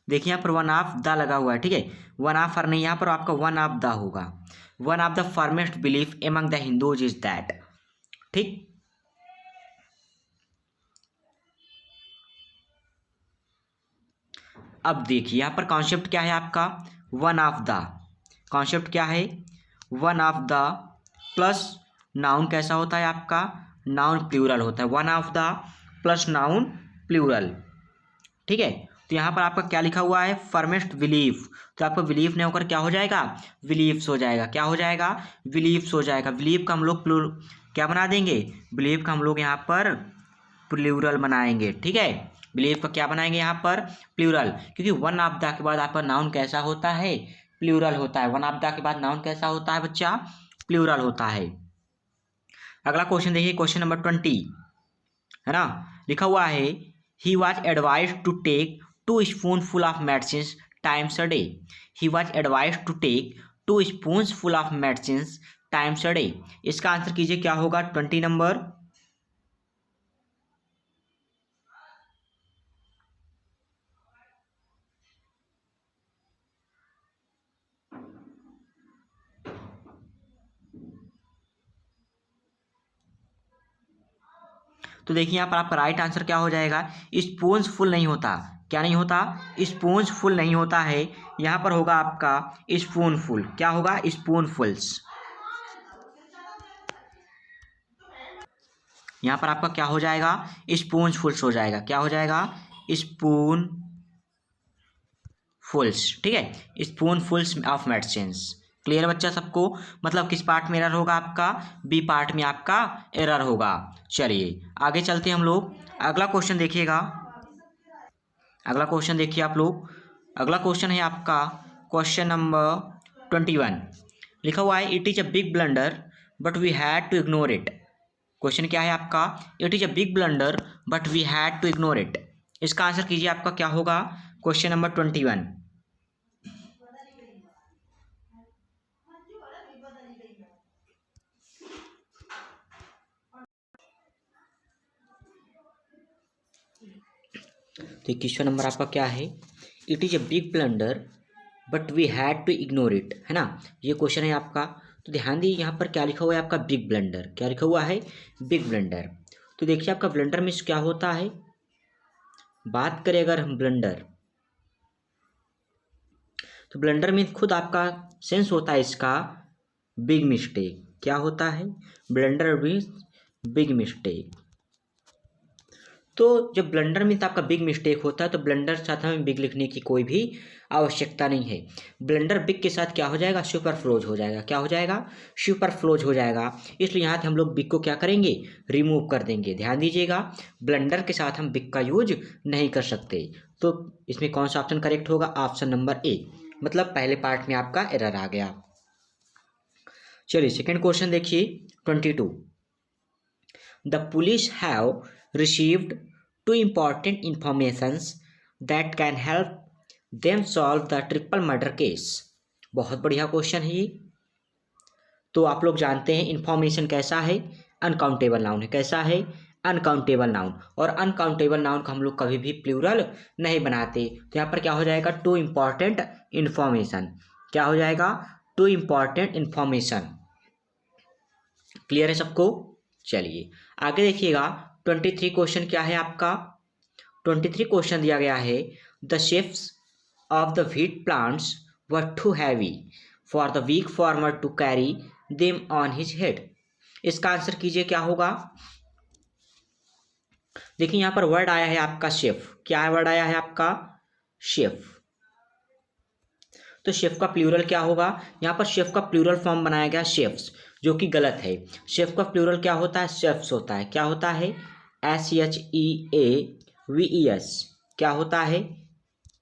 [SPEAKER 1] देखिए यहाँ पर वन ऑफ द लगा हुआ है। ठीक है, वन ऑफ हर नहीं, यहाँ पर आपका वन ऑफ द होगा। One of the firmest belief among the Hindus is that. ठीक, अब देखिए यहाँ पर कॉन्सेप्ट क्या है आपका, वन ऑफ द। कॉन्सेप्ट क्या है, one of the plus noun कैसा होता है आपका, नाउन प्लूरल होता है। One of the plus noun plural. ठीक है, तो यहाँ पर आपका क्या लिखा हुआ है, फर्मेस्ट बिलीफ। तो आपका बिलीफ नहीं होकर क्या हो जाएगा, बिलीफ्स हो जाएगा। क्या हो जाएगा, बिलीफ्स हो जाएगा। बिलीफ का हम लोग क्या बना देंगे, बिलीफ का हम लोग यहाँ पर प्लूरल बनाएंगे। ठीक है, बिलीफ का क्या बनाएंगे यहाँ पर, प्लूरल। क्योंकि वन ऑफ द के बाद आपका नाउन कैसा होता है, प्लूरल होता है। वन ऑफ द के बाद नाउन कैसा होता है बच्चा, प्लूरल होता है। अगला क्वेश्चन देखिए, क्वेश्चन नंबर 20 है ना। लिखा हुआ है he was advised to take 2 spoonful of medicines times a day. He was advised to take 2 spoonful of medicines times a day. इसका आंसर कीजिए, क्या होगा 20 नंबर। तो देखिए यहाँ पर आपका राइट आंसर क्या हो जाएगा, स्पून्स फुल नहीं होता। क्या नहीं होता, स्पून्स फुल नहीं होता है। यहाँ पर होगा आपका स्पून फुल। क्या होगा, स्पून फुल्स। यहाँ पर आपका क्या हो जाएगा, स्पून फुल्स हो जाएगा। क्या हो जाएगा, स्पून फुल्स। ठीक है, स्पून फुल्स ऑफ मेडिसिन्स। क्लियर बच्चा सबको। मतलब किस पार्ट में एरर होगा आपका, बी पार्ट में आपका एरर होगा। चलिए आगे चलते हैं हम लोग। अगला क्वेश्चन देखिएगा, अगला क्वेश्चन देखिए आप लोग। अगला क्वेश्चन है आपका क्वेश्चन नंबर 21। लिखा हुआ है it is a big blunder but we had to ignore it. Question क्या है आपका, it is a big blunder but we had to ignore it. इसका आंसर कीजिए, आपका क्या होगा क्वेश्चन नंबर 21। तो 21वां नंबर आपका क्या है, it is a big blunder but we had to ignore it, है ना। ये क्वेश्चन है आपका। तो ध्यान दीजिए यहाँ पर क्या लिखा हुआ है आपका, बिग ब्लंडर। क्या लिखा हुआ है, बिग ब्लंडर। तो देखिए आपका ब्लंडर में क्या होता है, बात करें अगर हम ब्लंडर, तो ब्लंडर में खुद आपका सेंस होता है इसका बिग मिस्टेक। क्या होता है, ब्लंडर मीन्स बिग मिस्टेक। तो जब ब्लंडर मीन्स आपका बिग मिस्टेक होता है तो ब्लंडर के साथ हमें बिग लिखने की कोई भी आवश्यकता नहीं है। ब्लंडर बिग के साथ क्या हो जाएगा, सुपरफ्लोज हो जाएगा। क्या हो जाएगा, सुपरफ्लोज हो जाएगा। इसलिए यहाँ से हम लोग बिग को क्या करेंगे, रिमूव कर देंगे। ध्यान दीजिएगा, ब्लंडर के साथ हम बिग का यूज नहीं कर सकते। तो इसमें कौन सा ऑप्शन करेक्ट होगा, ऑप्शन नंबर ए, मतलब पहले पार्ट में आपका एरर आ गया। चलिए सेकेंड क्वेश्चन देखिए 22। The police have received 2 important informations that can help them solve the triple murder case। बहुत बढ़िया क्वेश्चन है ये। तो आप लोग जानते हैं इंफॉर्मेशन कैसा है, अनकाउंटेबल नाउन है। कैसा है, अनकाउंटेबल नाउन। और अनकाउंटेबल नाउन को हम लोग कभी भी प्लूरल नहीं बनाते। तो यहाँ पर क्या हो जाएगा, 2 important information। क्या हो जाएगा, 2 important information। क्लियर है सबको। चलिए आगे देखिएगा 23 क्वेश्चन क्या है आपका। 23 क्वेश्चन दिया गया है, the sheafs of the wheat plants were too heavy for the weak farmer to carry them on his head. इसका आंसर कीजिए क्या होगा। देखिए यहाँ पर वर्ड आया है आपका शेफ। क्या वर्ड आया है आपका, शेफ। तो शेफ का प्लूरल क्या होगा, यहाँ पर शेफ का प्लूरल फॉर्म बनाया गया शेफ्स, जो कि गलत है। शेफ का प्लूरल क्या होता है, शेफ्स होता है। क्या होता है, SHEAVES। क्या होता है,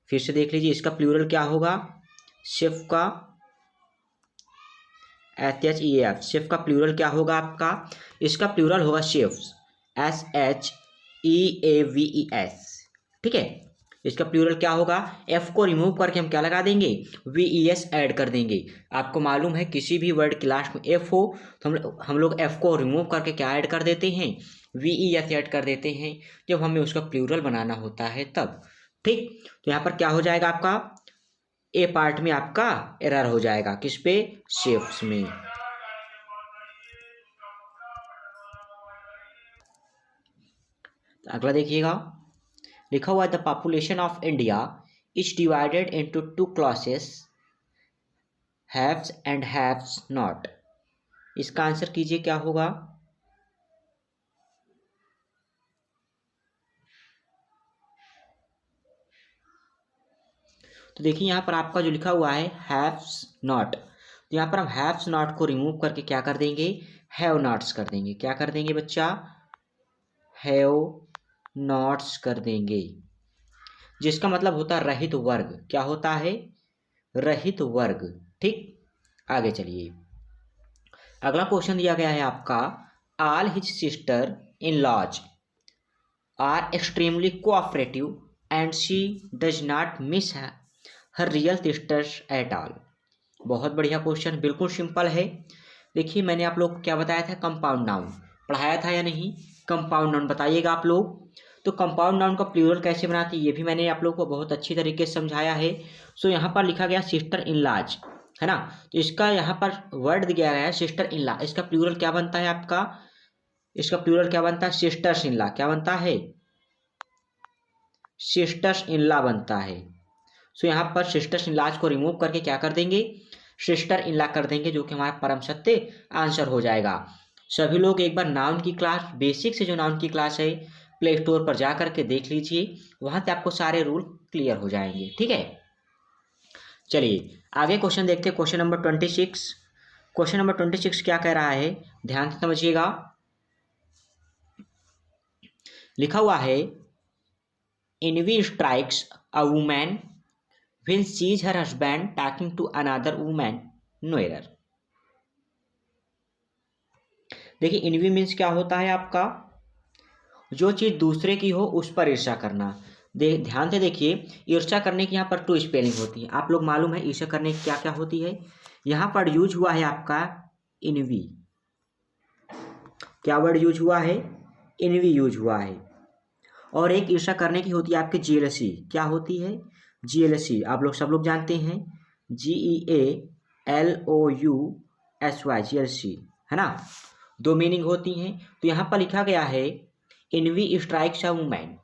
[SPEAKER 1] फिर से देख लीजिए, इसका प्लूरल क्या होगा, शेफ का SHEF। शेफ का प्लूरल क्या होगा आपका, इसका प्लूरल होगा शेफ्स, SHEAVES। ठीक है, इसका प्लूरल क्या होगा, एफ को रिमूव करके हम क्या लगा देंगे, VES ऐड कर देंगे। आपको मालूम है किसी भी वर्ड के लास्ट में एफ हो तो हम लोग एफ को रिमूव करके क्या ऐड कर देते हैं, VES ऐड कर देते हैं, जब हमें उसका प्लूरल बनाना होता है तब। ठीक, तो यहाँ पर क्या हो जाएगा आपका, ए पार्ट में आपका एरर हो जाएगा, किस पे, शेफ्स में। अगला देखिएगा, लिखा हुआ है the population of India is divided into 2 classes, haves and haves not. इसका आंसर कीजिए क्या होगा। तो देखिए यहाँ पर आपका जो लिखा हुआ है हैव्स नॉट, तो यहाँ पर हम हैव्स नॉट को रिमूव करके क्या कर देंगे, हैव नॉट्स कर देंगे। क्या कर देंगे बच्चा, हैव नॉट्स कर देंगे, जिसका मतलब होता है रहित वर्ग। क्या होता है, रहित वर्ग। ठीक, आगे चलिए, अगला क्वेश्चन दिया गया है आपका, all his sister in laws are extremely cooperative and she does not miss her real sisters at all. बहुत बढ़िया क्वेश्चन, बिल्कुल सिंपल है। देखिए मैंने आप लोग को क्या बताया था, कंपाउंड नाउन पढ़ाया था या नहीं, कंपाउंड नाउन बताइएगा आप लोग। तो कंपाउंड नाउन का प्लूरल कैसे बनाते हैं ये भी मैंने आप लोग को बहुत अच्छी तरीके से समझाया है। सो यहाँ पर लिखा गया सिस्टर इन लॉज, है ना। तो इसका यहाँ पर वर्ड दिया गया है सिस्टर इन लॉ, इसका प्लूरल क्या बनता है आपका, इसका प्लूरल क्या बनता है, सिस्टर्स इन लॉ। क्या बनता है, सिस्टर्स इन लॉ बनता है। सो यहाँ पर सिस्टर्स इन लॉज को रिमूव करके क्या कर देंगे, सिस्टर इन लॉ कर देंगे, जो कि हमारा परम सत्य आंसर हो जाएगा। सभी लोग एक बार नाउन की क्लास, बेसिक से जो नाउन की क्लास है, प्ले स्टोर पर जा करके देख लीजिए, वहाँ से आपको सारे रूल क्लियर हो जाएंगे। ठीक है, चलिए आगे क्वेश्चन देखते हैं, क्वेश्चन नंबर 26। क्वेश्चन नंबर 26 क्या कह रहा है, ध्यान से समझिएगा। लिखा हुआ है, envy strikes a woman when she is her husband talking to another woman, no error. देखिए एनवी मीन्स क्या होता है आपका, जो चीज़ दूसरे की हो उस पर ईर्ष्या करना। ध्यान से देखिए, ईर्ष्या करने की यहाँ पर 2 स्पेलिंग होती है। आप लोग मालूम है ईर्ष्या करने की क्या क्या होती है, यहाँ पर यूज हुआ है आपका इनवी। क्या वर्ड यूज हुआ है, इनवी यूज हुआ है। और एक ईर्ष्या करने की होती है आपकी जेलसी। क्या होती है, जेलसी। आप लोग सब लोग जानते हैं, GEALOUSY, जेलसी, है ना। 2 मीनिंग होती हैं। तो यहाँ पर लिखा गया है, env strikes a woman.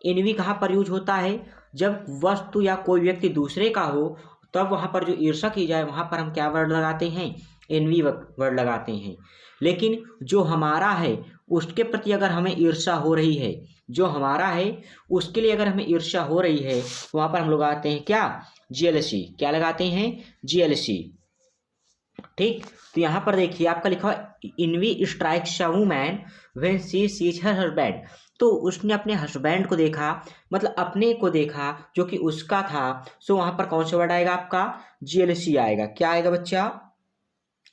[SPEAKER 1] Env कहाँ पर यूज होता है, जब वस्तु या कोई व्यक्ति दूसरे का हो, तब वहाँ पर जो ईर्ष्या की जाए वहाँ पर हम क्या वर्ड लगाते हैं, इनवी वर्ड लगाते हैं। लेकिन जो हमारा है उसके प्रति अगर हमें ईर्ष्या हो रही है जो हमारा है उसके लिए अगर हमें ईर्ष्या हो रही है तो वहाँ पर हम लोग आते हैं क्या, जीएलसी। क्या लगाते हैं, जीएलसी। ठीक, तो यहाँ पर देखिए आपका लिखा हुआ env strikes a woman when she sees her husband. तो उसने अपने हस्बैंड को देखा, मतलब अपने को देखा जो कि उसका था। सो वहाँ पर कौन सा वर्ड आएगा आपका, जीएलसी आएगा। क्या आएगा बच्चा,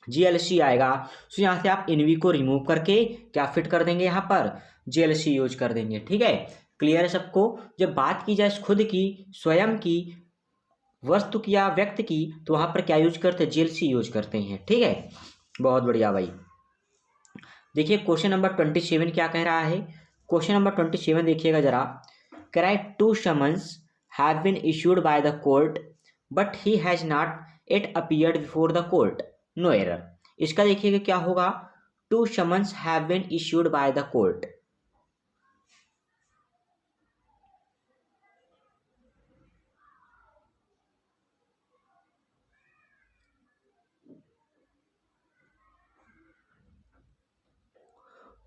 [SPEAKER 1] जीएलसी आएगा। सो यहाँ से आप इनवी को रिमूव करके क्या फिट कर देंगे, यहाँ पर जीएलसी यूज कर देंगे। ठीक है, क्लियर है सबको। जब बात की जाए खुद की, स्वयं की, वस्तु की या व्यक्ति की, तो वहां पर क्या यूज करते हैं, जीएलसी यूज करते हैं। ठीक है, बहुत बढ़िया भाई। देखिए क्वेश्चन नंबर 27 क्या कह रहा है। क्वेश्चन नंबर 27 देखिएगा जरा। कह रहा है 2 summons have been issued by the court but he has not it appeared before the court, no error. इसका देखिएगा क्या होगा, 2 summons have been issued by the court.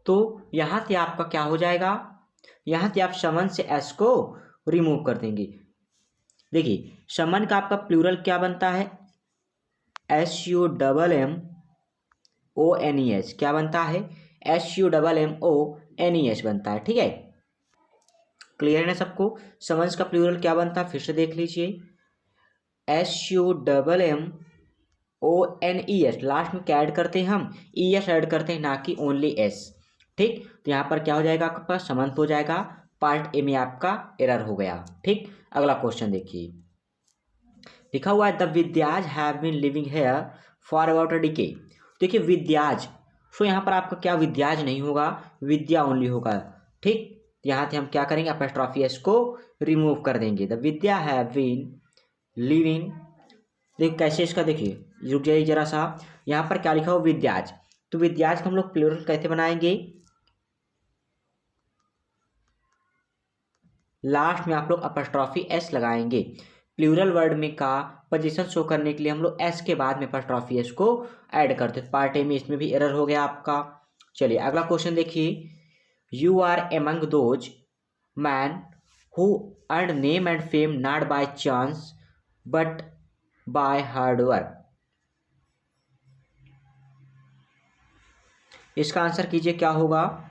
[SPEAKER 1] तो यहां से आपका क्या हो जाएगा, यहां से आप समन से एस को रिमूव कर देंगे। देखिए समन का आपका प्लूरल क्या बनता है, SUMMONES। क्या बनता है, SUMMONES बनता है। ठीक है, क्लियर है ना सबको। समन्स का प्लूरल क्या बनता है, फिर से देख लीजिए, SUMMONES। लास्ट में क्या ऐड करते हैं हम, ES ऐड करते हैं, ना कि ओनली S। ठीक, तो यहाँ पर क्या हो जाएगा आपके पास, समंत हो जाएगा। पार्ट ए में आपका एरर हो गया। ठीक, अगला क्वेश्चन देखिए, लिखा हुआ है the Vidyas have been living here for about a decade. देखिए विद्याज, सो यहाँ पर आपका क्या, विद्याज नहीं होगा, विद्या ओनली होगा। ठीक, यहाँ से हम क्या करेंगे, अपॉस्ट्रोफी एस को रिमूव कर देंगे। The widow have been living, देख कैसे इसका, देखिए रुक जाइए जरा सा। यहाँ पर क्या लिखा हो, विद्याज। तो विद्याज को हम लोग प्लूरल कैसे बनाएंगे, लास्ट में आप लोग अपॉस्ट्रोफी एस लगाएंगे। प्लूरल वर्ड में का पोजीशन शो करने के लिए हम लोग एस के बाद में अपॉस्ट्रोफी एस को ऐड करते हैं। पार्ट ए में इसमें भी एरर हो गया आपका। चलिए अगला क्वेश्चन देखिए, you are among those man who earn name and fame not by chance but by hard work. इसका आंसर कीजिए क्या होगा,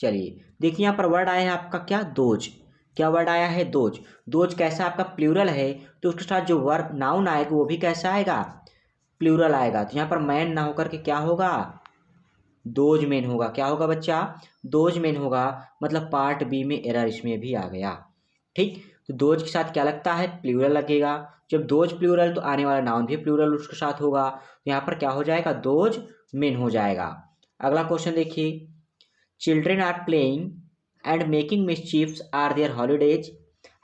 [SPEAKER 1] चलिए देखिए यहाँ पर वर्ड आया है आपका क्या, दोज। क्या वर्ड आया है, दोज। दोज कैसा आपका प्लूरल है, तो उसके साथ जो वर्ब नाउन आएगा वो भी कैसा आएगा, प्लूरल आएगा। तो यहाँ पर मैन ना होकर के क्या होगा, दोज मेन होगा। क्या होगा बच्चा, दोज मेन होगा। मतलब पार्ट बी में एरर इसमें भी आ गया। ठीक, तो दोज के साथ क्या लगता है, प्लूरल लगेगा। जब दोज प्लूरल तो आने वाला नाउन भी प्लूरल उसके साथ होगा। तो यहाँ पर क्या हो जाएगा, दोज मेन हो जाएगा। अगला क्वेश्चन देखिए, children are playing and making mischiefs are their holidays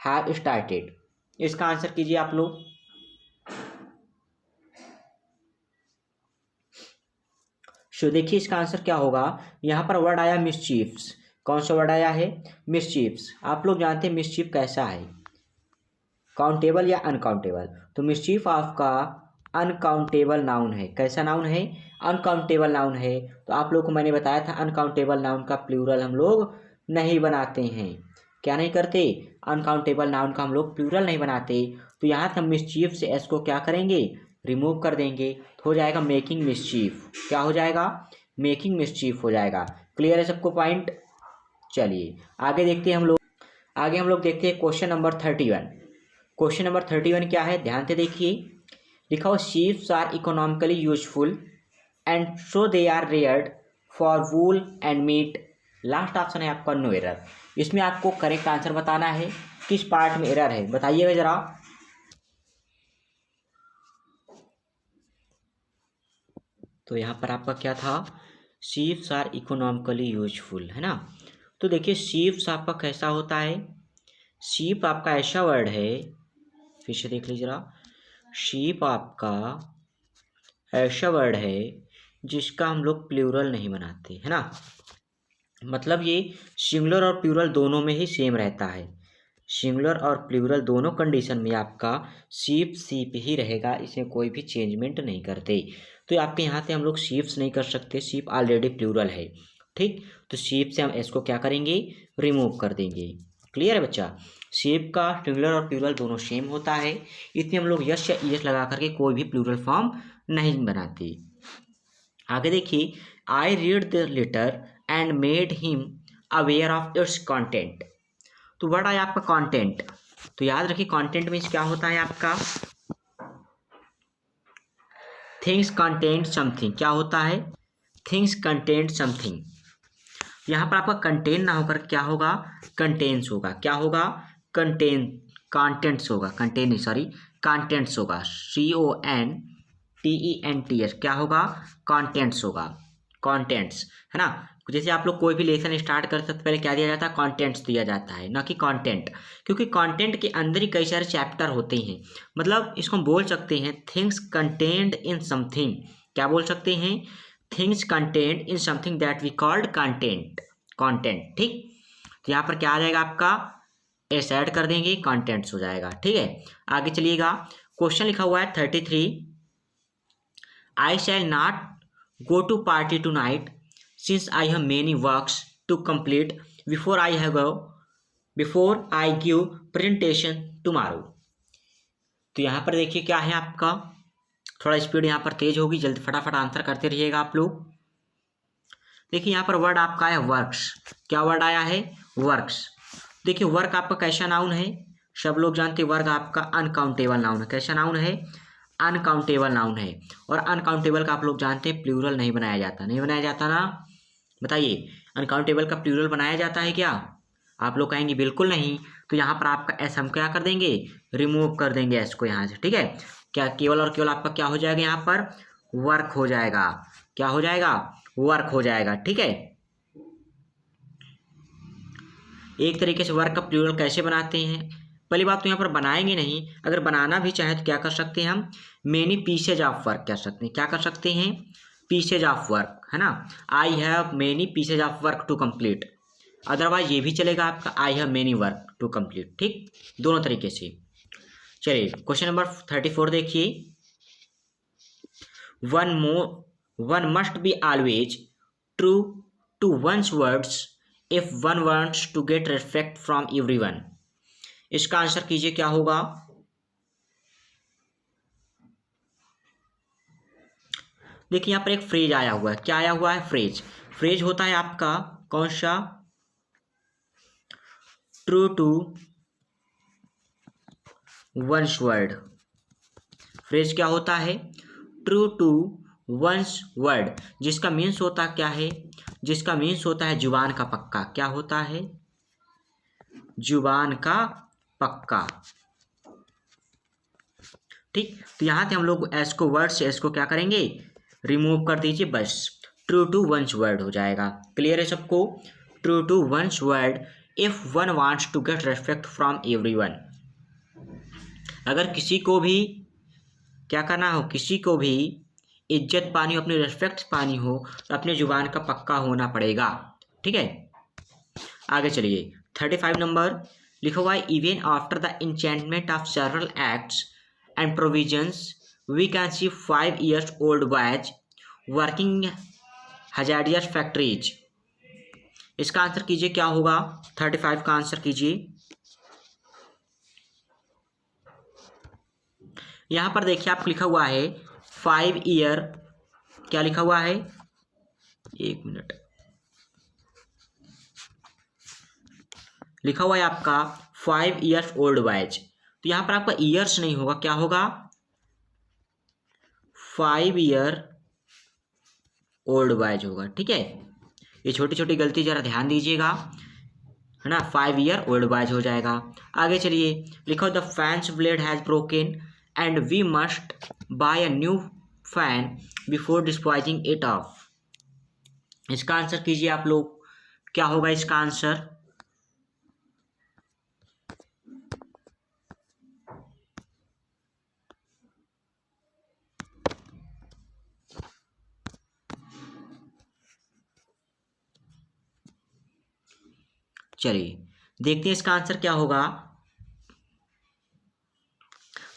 [SPEAKER 1] have started. इसका आंसर कीजिए आप लोग। सो देखिए इसका आंसर क्या होगा, यहाँ पर वर्ड आया मिसचीफ्स। कौन सा वर्ड आया है, मिसचीफ्स। आप लोग जानते हैं मिसचीफ कैसा है, काउंटेबल या अनकाउंटेबल। तो मिसचीफ आपका अनकाउंटेबल नाउन है। कैसा नाउन है, अनकाउंटेबल नाउन है। तो आप लोग को मैंने बताया था अनकाउंटेबल नाउन का प्लूरल हम लोग नहीं बनाते हैं। क्या नहीं करते, अनकाउंटेबल नाउन का हम लोग प्लूरल नहीं बनाते। तो यहाँ से हम मिसचीफ से एस को क्या करेंगे, रिमूव कर देंगे। तो हो जाएगा मेकिंग मिसचीफ। क्या हो जाएगा, मेकिंग मिसचीफ हो जाएगा। क्लियर है सबको पॉइंट। चलिए आगे देखते हैं हम लोग। आगे हम लोग देखते हैं क्वेश्चन नंबर 31। क्वेश्चन नंबर 31 क्या है, ध्यान से देखिए। लिखा हुआ sheeps are economically useful and so they are reared for wool and meat. Last option है आपका नो एरर। इसमें आपको करेक्ट आंसर बताना है, किस पार्ट में एरर है बताइएगा जरा। तो यहाँ पर आपका क्या था, शीप्स आर इकोनॉमिकली यूजफुल, है ना। तो देखिए शीप्स आपका कैसा होता है, शीप आपका ऐसा वर्ड है, फिर से देख लीजिए जरा। शीप आपका ऐसा वर्ड है जिसका हम लोग प्लूरल नहीं बनाते, है ना। मतलब ये सिंगुलर और प्लूरल दोनों में ही सेम रहता है। सिंगुलर और प्लूरल दोनों कंडीशन में आपका शीप शीप ही रहेगा, इसमें कोई भी चेंजमेंट नहीं करते। तो आपके यहाँ से हम लोग शीप्स नहीं कर सकते, शीप ऑलरेडी प्लूरल है। ठीक, तो शीप से हम इसको क्या करेंगे, रिमूव कर देंगे। क्लियर है बच्चा। शीप का सिंगुलर और प्लूरल दोनों सेम होता है, इसमें हम लोग यस या ईएस लगा करके कोई भी प्लूरल फॉर्म नहीं बनाते। आगे देखिए, I read the letter and made him aware of its content. तो वर्ड आया आपका कंटेंट। तो याद रखिए कंटेंट मीन्स क्या होता है आपका, थिंग्स कंटेंट समथिंग। क्या होता है, थिंग्स कंटेंट समथिंग। यहाँ पर आपका कंटेन ना होकर क्या होगा, कंटेंस होगा। क्या होगा, कंटेन, कंटेंट्स होगा, कंटेन नहीं सॉरी, कंटेंट्स होगा। CONTENTS क्या होगा, कंटेंट्स होगा, कंटेंट्स, है ना। जैसे आप लोग कोई भी लेसन स्टार्ट कर सकते पहले क्या दिया जाता है, कंटेंट्स दिया जाता है, ना कि कंटेंट। क्योंकि कंटेंट के अंदर ही कई सारे चैप्टर होते हैं। मतलब इसको हम बोल सकते हैं थिंग्स कंटेन्ड इन समथिंग। क्या बोल सकते हैं, things contained in something that we called content, content. ठीक, तो यहाँ पर क्या आ जाएगा आपका, एस ऐड कर देंगे, कंटेंट्स हो जाएगा। ठीक है, आगे चलिएगा। क्वेश्चन लिखा हुआ है 33, I shall not go to party tonight since I have many works to complete before I give presentation tomorrow। तो यहाँ पर देखिए क्या है आपका, थोड़ा स्पीड यहाँ पर तेज होगी, जल्दी फटाफट आंसर करते रहिएगा आप लोग। देखिए यहाँ पर वर्ड आपका है वर्क्स। क्या वर्ड आया है, वर्क्स। देखिए वर्क आपका कैसा नाउन है, सब लोग जानते हैं वर्क आपका अनकाउंटेबल नाउन है। कैसा नाउन है, अनकाउंटेबल नाउन है। और अनकाउंटेबल का आप लोग जानते हैं प्लूरल नहीं बनाया जाता, नहीं बनाया जाता ना। बताइए अनकाउंटेबल का प्लूरल बनाया जाता है क्या, आप लोग कहेंगे बिल्कुल नहीं। तो यहाँ पर आपका एस हम क्या कर देंगे, रिमूव कर देंगे एस को यहाँ से। ठीक है, क्या केवल और केवल आपका क्या हो जाएगा, यहाँ पर वर्क हो जाएगा। क्या हो जाएगा, वर्क हो जाएगा। ठीक है, एक तरीके से वर्क का प्लूरल कैसे बनाते हैं, पहली बात तो यहाँ पर बनाएंगे नहीं, अगर बनाना भी चाहे तो क्या कर सकते हैं हम, मेनी पीसेज ऑफ वर्क कर सकते हैं। क्या कर सकते हैं, पीसेज ऑफ वर्क, है ना। I have many pieces of work to complete. Otherwise ये भी चलेगा आपका, I have many work to complete. ठीक, दोनों तरीके से। चलिए क्वेश्चन नंबर 34 देखिए, one must be always true to one's words if one wants to get respect from everyone. इसका आंसर कीजिए क्या होगा। देखिए यहाँ पर एक फ्रेज आया हुआ है। क्या आया हुआ है, फ्रेज। फ्रेज होता है आपका कौन सा, true to one's word. Phrase क्या होता है, ट्रू टू वंस वर्ड, जिसका मीन्स होता क्या है, जिसका मीन्स होता है जुबान का पक्का। क्या होता है, जुबान का पक्का। ठीक, तो यहाँ से हम लोग एस को, वर्ड से एस को क्या करेंगे, रिमूव कर दीजिए, बस ट्रू टू वंस वर्ड हो जाएगा। क्लियर है सबको, true to one's word if one wants to get respect from everyone. अगर किसी को भी क्या करना हो, किसी को भी इज्जत पानी हो, अपनी रेस्पेक्ट पानी हो, तो अपने जुबान का पक्का होना पड़ेगा। ठीक है, आगे चलिए 35 नंबर लिखा हुआ है, even after the enchantment of several acts and provisions we can see 5 years old boys working hazardous factories. इसका आंसर कीजिए क्या होगा, 35 का आंसर कीजिए। यहां पर देखिए आप लिखा हुआ है 5 year, क्या लिखा हुआ है, एक मिनट, लिखा हुआ है आपका 5 years old बॉयज। तो यहां पर आपका ईयर्स नहीं होगा, क्या होगा, 5 year ओल्ड बॉयज होगा। ठीक है, ये छोटी छोटी गलती जरा ध्यान दीजिएगा, है ना। 5 year ओल्ड बॉयज हो जाएगा। आगे चलिए, लिखो the fans blade has broken and we must buy a new fan before disposing it off. इसका आंसर कीजिए आप लोग, क्या होगा इसका आंसर। चलिए देखते हैं इसका आंसर क्या होगा।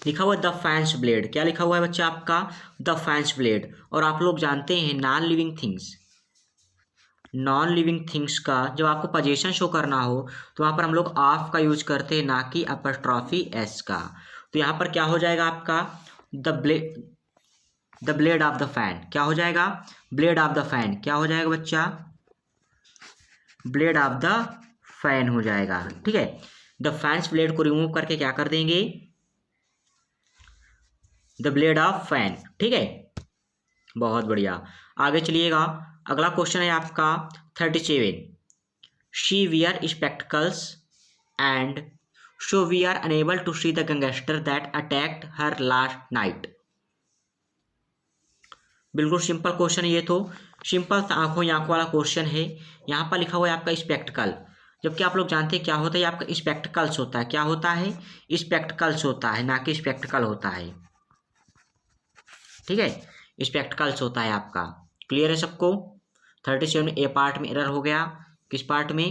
[SPEAKER 1] लिखा हुआ द फैंस ब्लेड, क्या लिखा हुआ है बच्चा आपका, द फैंस ब्लेड। और आप लोग जानते हैं non living things, non living things का जब आपको पोजीशन शो करना हो तो वहाँ पर हम लोग ऑफ का यूज करते हैं, ना कि अपस्ट्रॉफी एस का। तो यहाँ पर क्या हो जाएगा आपका the blade of the fan, क्या हो जाएगा, ब्लेड ऑफ द फैन, क्या हो जाएगा बच्चा, ब्लेड ऑफ द फैन हो जाएगा। ठीक है, द फैंस ब्लेड को रिमूव करके क्या कर देंगे, द ब्लेड ऑफ फैन। ठीक है, बहुत बढ़िया। आगे चलिएगा, अगला क्वेश्चन है आपका 37। She wear spectacles and so we are unable to see the gangster that attacked her last night. बिल्कुल सिंपल क्वेश्चन, ये तो सिंपल आंखों ही आंखों वाला क्वेश्चन है। यहाँ पर लिखा हुआ है आपका स्पेक्टिकल, जबकि आप लोग जानते हैं क्या होता है, आपका स्पेक्टिकल्स होता है, क्या होता है, स्पेक्टिकल्स होता है, ना कि स्पेक्टिकल होता है। ठीक है, स्पेक्टिकल्स होता है आपका। क्लियर है सबको। 37 में ए पार्ट में एरर हो गया, किस पार्ट में,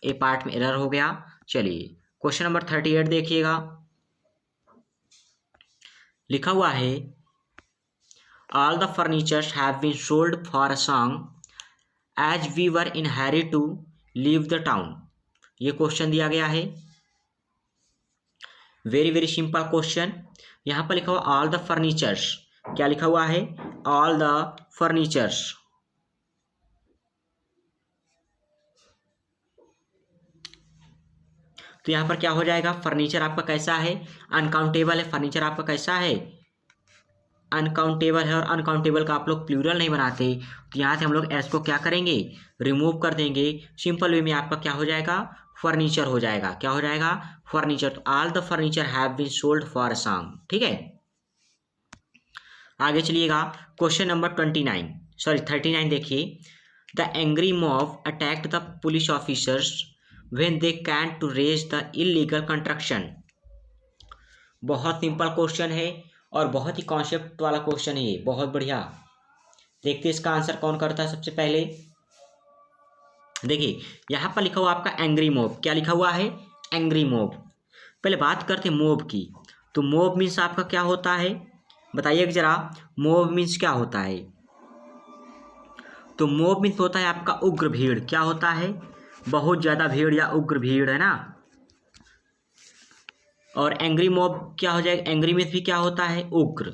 [SPEAKER 1] ए पार्ट में एरर हो गया। चलिए क्वेश्चन नंबर 38 देखिएगा, लिखा हुआ है all the furnitures have been sold for a song as we were in hurry to leave the town. ये क्वेश्चन दिया गया है, वेरी वेरी सिंपल क्वेश्चन। यहाँ पर लिखा हुआ ऑल द फर्नीचर्स, क्या लिखा हुआ है, ऑल द फर्नीचर्स। तो यहाँ पर क्या हो जाएगा, फर्नीचर आपका कैसा है, अनकाउंटेबल है। फर्नीचर आपका कैसा है, अनकाउंटेबल है। और अनकाउंटेबल का आप लोग प्लूरल नहीं बनाते, तो यहाँ से हम लोग एस को क्या करेंगे, रिमूव कर देंगे। सिंपल वे में आपका क्या हो जाएगा, फर्नीचर हो जाएगा। क्या हो जाएगा, फर्नीचर। तो all the furniture have been sold for a song. ठीक है, आगे चलिएगा, क्वेश्चन नंबर 39 देखिए। The angry mob attacked the police officers when they can to raze the illegal construction. बहुत सिंपल क्वेश्चन है और बहुत ही कॉन्सेप्ट वाला क्वेश्चन है ये, बहुत बढ़िया। देखते हैं इसका आंसर कौन करता है सबसे पहले। देखिए यहाँ पर लिखा हुआ आपका एंग्री मॉब, क्या लिखा हुआ है, एंग्री मॉब। पहले बात करते हैं मॉब की। तो मॉब मीन्स आपका क्या होता है, बताइए जरा, मॉब मीन्स क्या होता है। तो मॉब मीन्स होता है आपका उग्र भीड़, क्या होता है, बहुत ज़्यादा भीड़ या उग्र भीड़, है ना। और एंग्री मॉब क्या हो जाएगा, एंग्री मीन्स भी क्या होता है, उग्र।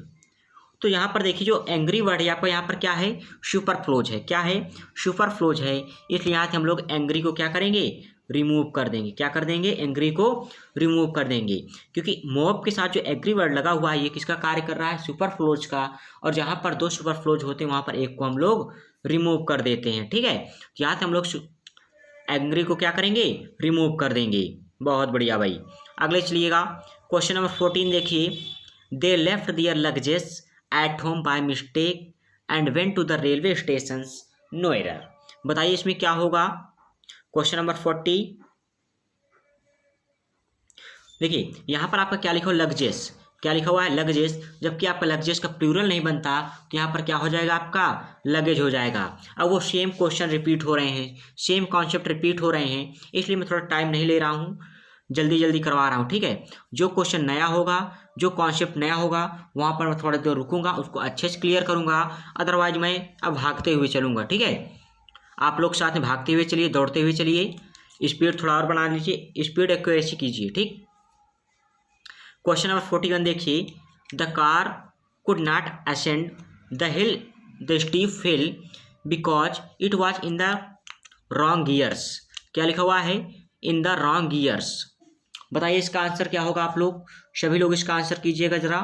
[SPEAKER 1] तो यहाँ पर देखिए जो एंग्री वर्ड है आपका यहाँ पर क्या है, सुपरफ्लोज है, क्या है, सुपरफ्लोज है। इसलिए यहाँ से हम लोग एंग्री को क्या करेंगे, रिमूव कर देंगे। क्या कर देंगे, एंग्री को रिमूव कर देंगे, क्योंकि मॉब के साथ जो एंग्री वर्ड लगा हुआ है ये किसका कार्य कर रहा है, सुपरफ्लोज का। और जहाँ पर दो सुपरफ्लोज होते हैं वहाँ पर एक को हम लोग रिमूव कर देते हैं। ठीक है, तो यहाँ से हम लोग एंग्री को क्या करेंगे, रिमूव कर देंगे। बहुत बढ़िया भाई। अगले चलिएगा, क्वेश्चन नंबर 14 देखिए। They left their luggages at home by mistake and went to the railway station, no error. बताइए इसमें क्या होगा, क्वेश्चन नंबर 40। देखिए यहाँ पर आपका क्या लिखा हुआ, लगेजेस, क्या लिखा हुआ है, लगेजेस। जबकि आपका लगेजेस का प्लूरल नहीं बनता, तो यहाँ पर क्या हो जाएगा, आपका लगेज हो जाएगा। अब वो सेम क्वेश्चन रिपीट हो रहे हैं, सेम कॉन्सेप्ट रिपीट हो रहे हैं, इसलिए मैं थोड़ा टाइम नहीं ले रहा हूँ, जल्दी जल्दी करवा रहा हूँ। ठीक है, जो क्वेश्चन नया होगा, जो कॉन्सेप्ट नया होगा, वहाँ पर मैं थोड़ा देर रुकूंगा, उसको अच्छे से क्लियर करूँगा। अदरवाइज मैं अब भागते हुए चलूँगा। ठीक है, आप लोग साथ में भागते हुए चलिए, दौड़ते हुए चलिए, स्पीड थोड़ा और बना लीजिए, स्पीड एक्यूरेसी कीजिए। ठीक, क्वेश्चन नंबर 41 देखिए। The car could not ascend the hill, the steep hill, because it was in the wrong gears. क्या लिखा हुआ है, इन द रॉन्ग गियर्स। बताइए इसका आंसर क्या होगा, आप लोग सभी लोग इसका आंसर कीजिएगा जरा।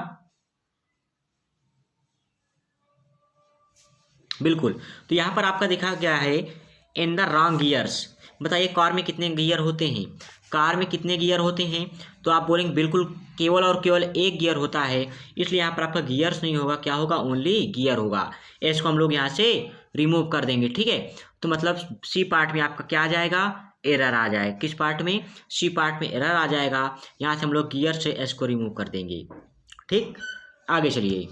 [SPEAKER 1] बिल्कुल, तो यहाँ पर आपका देखा गया है इन द रॉन्ग गियर्स। बताइए कार में कितने गियर होते हैं, कार में कितने गियर होते हैं, तो आप बोलेंगे बिल्कुल केवल और केवल एक गियर होता है, इसलिए यहाँ पर आपका गियर्स नहीं होगा, क्या होगा, ओनली गियर होगा। इसको हम लोग यहाँ से रिमूव कर देंगे। ठीक है, तो मतलब सी पार्ट में आपका क्या आ जाएगा, एरर आ जाएगा। किस पार्ट में, सी पार्ट में एरर आ जाएगा। यहाँ से हम लोग गियर से एस को रिमूव कर देंगे। ठीक, आगे चलिए,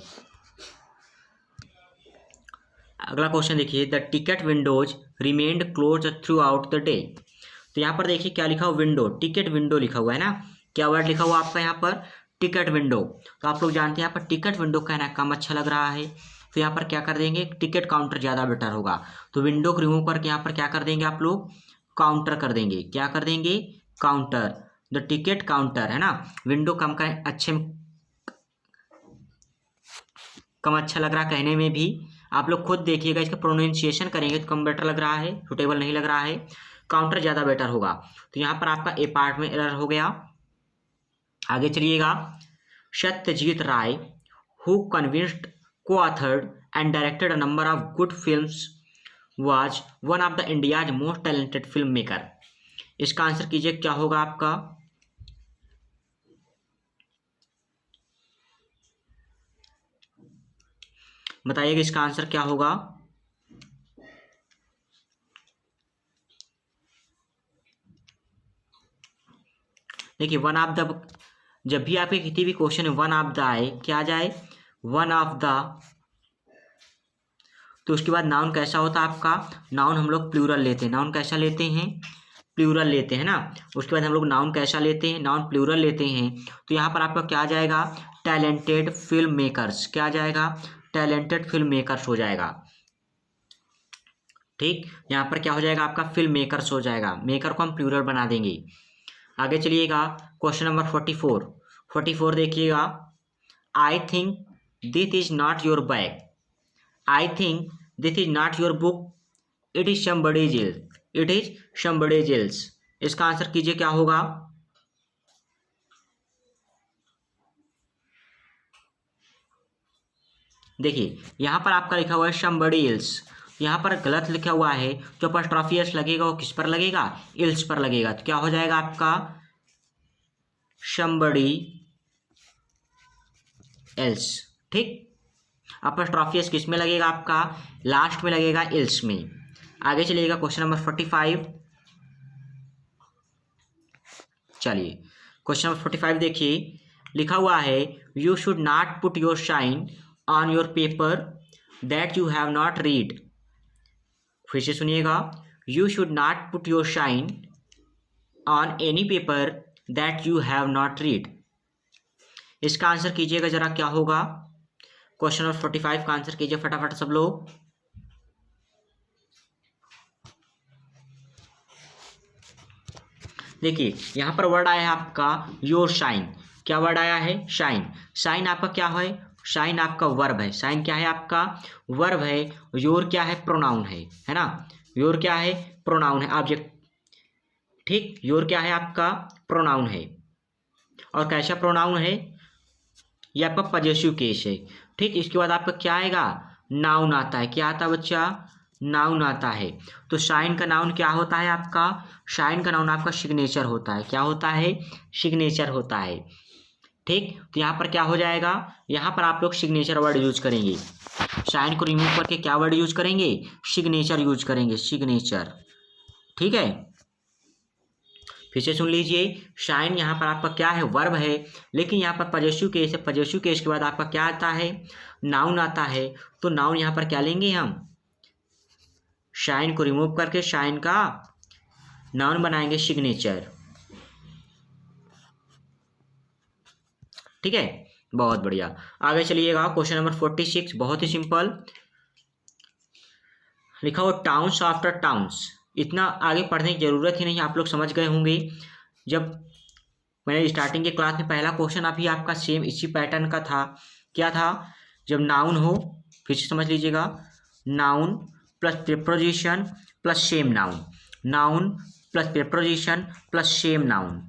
[SPEAKER 1] अगला क्वेश्चन देखिए। The ticket Windows remained close through out the day. तो यहाँ पर देखिए क्या लिखा हुआ, विंडो, टिकट विंडो लिखा हुआ है ना। क्या वर्ड लिखा हुआ आपका यहाँ पर, टिकट विंडो। तो आप लोग जानते हैं यहाँ पर टिकट विंडो कहना कम अच्छा लग रहा है, तो यहाँ पर क्या कर देंगे, टिकट काउंटर ज़्यादा बेटर होगा। तो विंडो को रिमूव करके यहाँ पर क्या कर देंगे आप लोग, काउंटर कर देंगे। क्या कर देंगे, काउंटर, द टिकट काउंटर, है ना। विंडो कम का अच्छे कम अच्छा लग रहा कहने में भी। आप लोग खुद देखिएगा, इसका प्रोनाउंसिएशन करेंगे तो कम बेटर लग रहा है, सुटेबल नहीं लग रहा है। काउंटर ज़्यादा बेटर होगा। तो यहाँ पर आपका ए पार्ट में एरर हो गया। आगे चलिएगा, Satyajit Ray who convinced, co-authored and directed a number of good films was one of the India's most talented filmmaker। इसका आंसर कीजिए क्या होगा आपका, बताइएगा इसका आंसर क्या होगा। देखिए वन ऑफ द, जब भी आपके किसी भी क्वेश्चन में वन ऑफ द आए, क्या जाए, वन ऑफ द, तो उसके बाद नाउन कैसा होता है आपका, नाउन हम लोग प्लूरल लेते हैं। नाउन कैसा लेते हैं, प्लूरल लेते हैं ना। उसके बाद हम लोग नाउन कैसा लेते हैं, नाउन प्लूरल लेते हैं। तो यहाँ पर आपका क्या जाएगा, टैलेंटेड फिल्म मेकर्स, क्या जाएगा, टैलेंटेड फिल्म मेकर्स हो जाएगा। ठीक, यहाँ पर क्या हो जाएगा आपका, फिल्म मेकर्स हो जाएगा। मेकर को हम प्लूरल बना देंगे। आगे चलिएगा, क्वेश्चन नंबर 44 देखिएगा। I think this is not your bag, I think this is not your book, it is somebody's else, it is somebody's else. इसका आंसर कीजिए क्या होगा। देखिए यहाँ पर आपका लिखा हुआ है समबडी एल्स, यहाँ पर गलत लिखा हुआ है। जो अपॉस्ट्रोफी एस लगेगा वो किस पर लगेगा, एल्स पर लगेगा। तो क्या हो जाएगा आपका, समबडी एल्स। ठीक, अपॉस्ट्रोफी एस किस में लगेगा आपका, लास्ट में लगेगा, एल्स में। आगे चलिएगा, क्वेश्चन नंबर 45। चलिए क्वेश्चन नंबर 45 देखिए, लिखा हुआ है, you should not put your shine on your paper that you have not read. फिर से सुनिएगा, you should not put your shine on any paper that you have not read. इसका answer कीजिएगा जरा क्या होगा। क्वेश्चन नंबर 45 का answer कीजिए फटाफट सब लोग। देखिए यहाँ पर वर्ड आया है आपका योर शाइन। क्या वर्ड आया है, शाइन। शाइन आपका क्या है, शाइन आपका वर्ब है। शाइन क्या है आपका, वर्ब है। योर क्या है, प्रोनाउन है ना। योर क्या है, प्रोनाउन है, ऑब्जेक्ट। ठीक, योर क्या है आपका, प्रोनाउन है। और कैसा प्रोनाउन है, ये आपका पजेसिव केस है। ठीक, इसके बाद आपका क्या आएगा, नाउन आता है। क्या आता है बच्चा, नाउन आता है। तो शाइन का नाउन क्या होता है आपका, शाइन का नाउन आपका सिग्नेचर होता है। क्या होता है, सिग्नेचर होता है। ठीक, तो यहाँ पर क्या हो जाएगा, यहाँ पर आप लोग सिग्नेचर वर्ड यूज करेंगे। शाइन को रिमूव करके क्या वर्ड यूज करेंगे, सिग्नेचर यूज करेंगे, सिग्नेचर। ठीक है, फिर से सुन लीजिए, शाइन यहाँ पर आपका क्या है, वर्ब है। लेकिन यहाँ पर पजेसिव केस है। पजेसिव केस के बाद आपका क्या आता है, नाउन आता है। तो नाउन यहाँ पर क्या लेंगे हम, शाइन को रिमूव करके शाइन का नाउन बनाएंगे, सिग्नेचर। ठीक है, बहुत बढ़िया। आगे चलिएगा, क्वेश्चन नंबर 46, बहुत ही सिंपल। लिखा हो टाउन्स आफ्टर टाउन्स। इतना आगे पढ़ने की जरूरत ही नहीं, आप लोग समझ गए होंगे। जब मैंने स्टार्टिंग के क्लास में पहला क्वेश्चन अभी आपका सेम इसी पैटर्न का था। क्या था, जब नाउन हो, फिर से समझ लीजिएगा, noun plus preposition plus same noun, noun plus preposition plus same noun.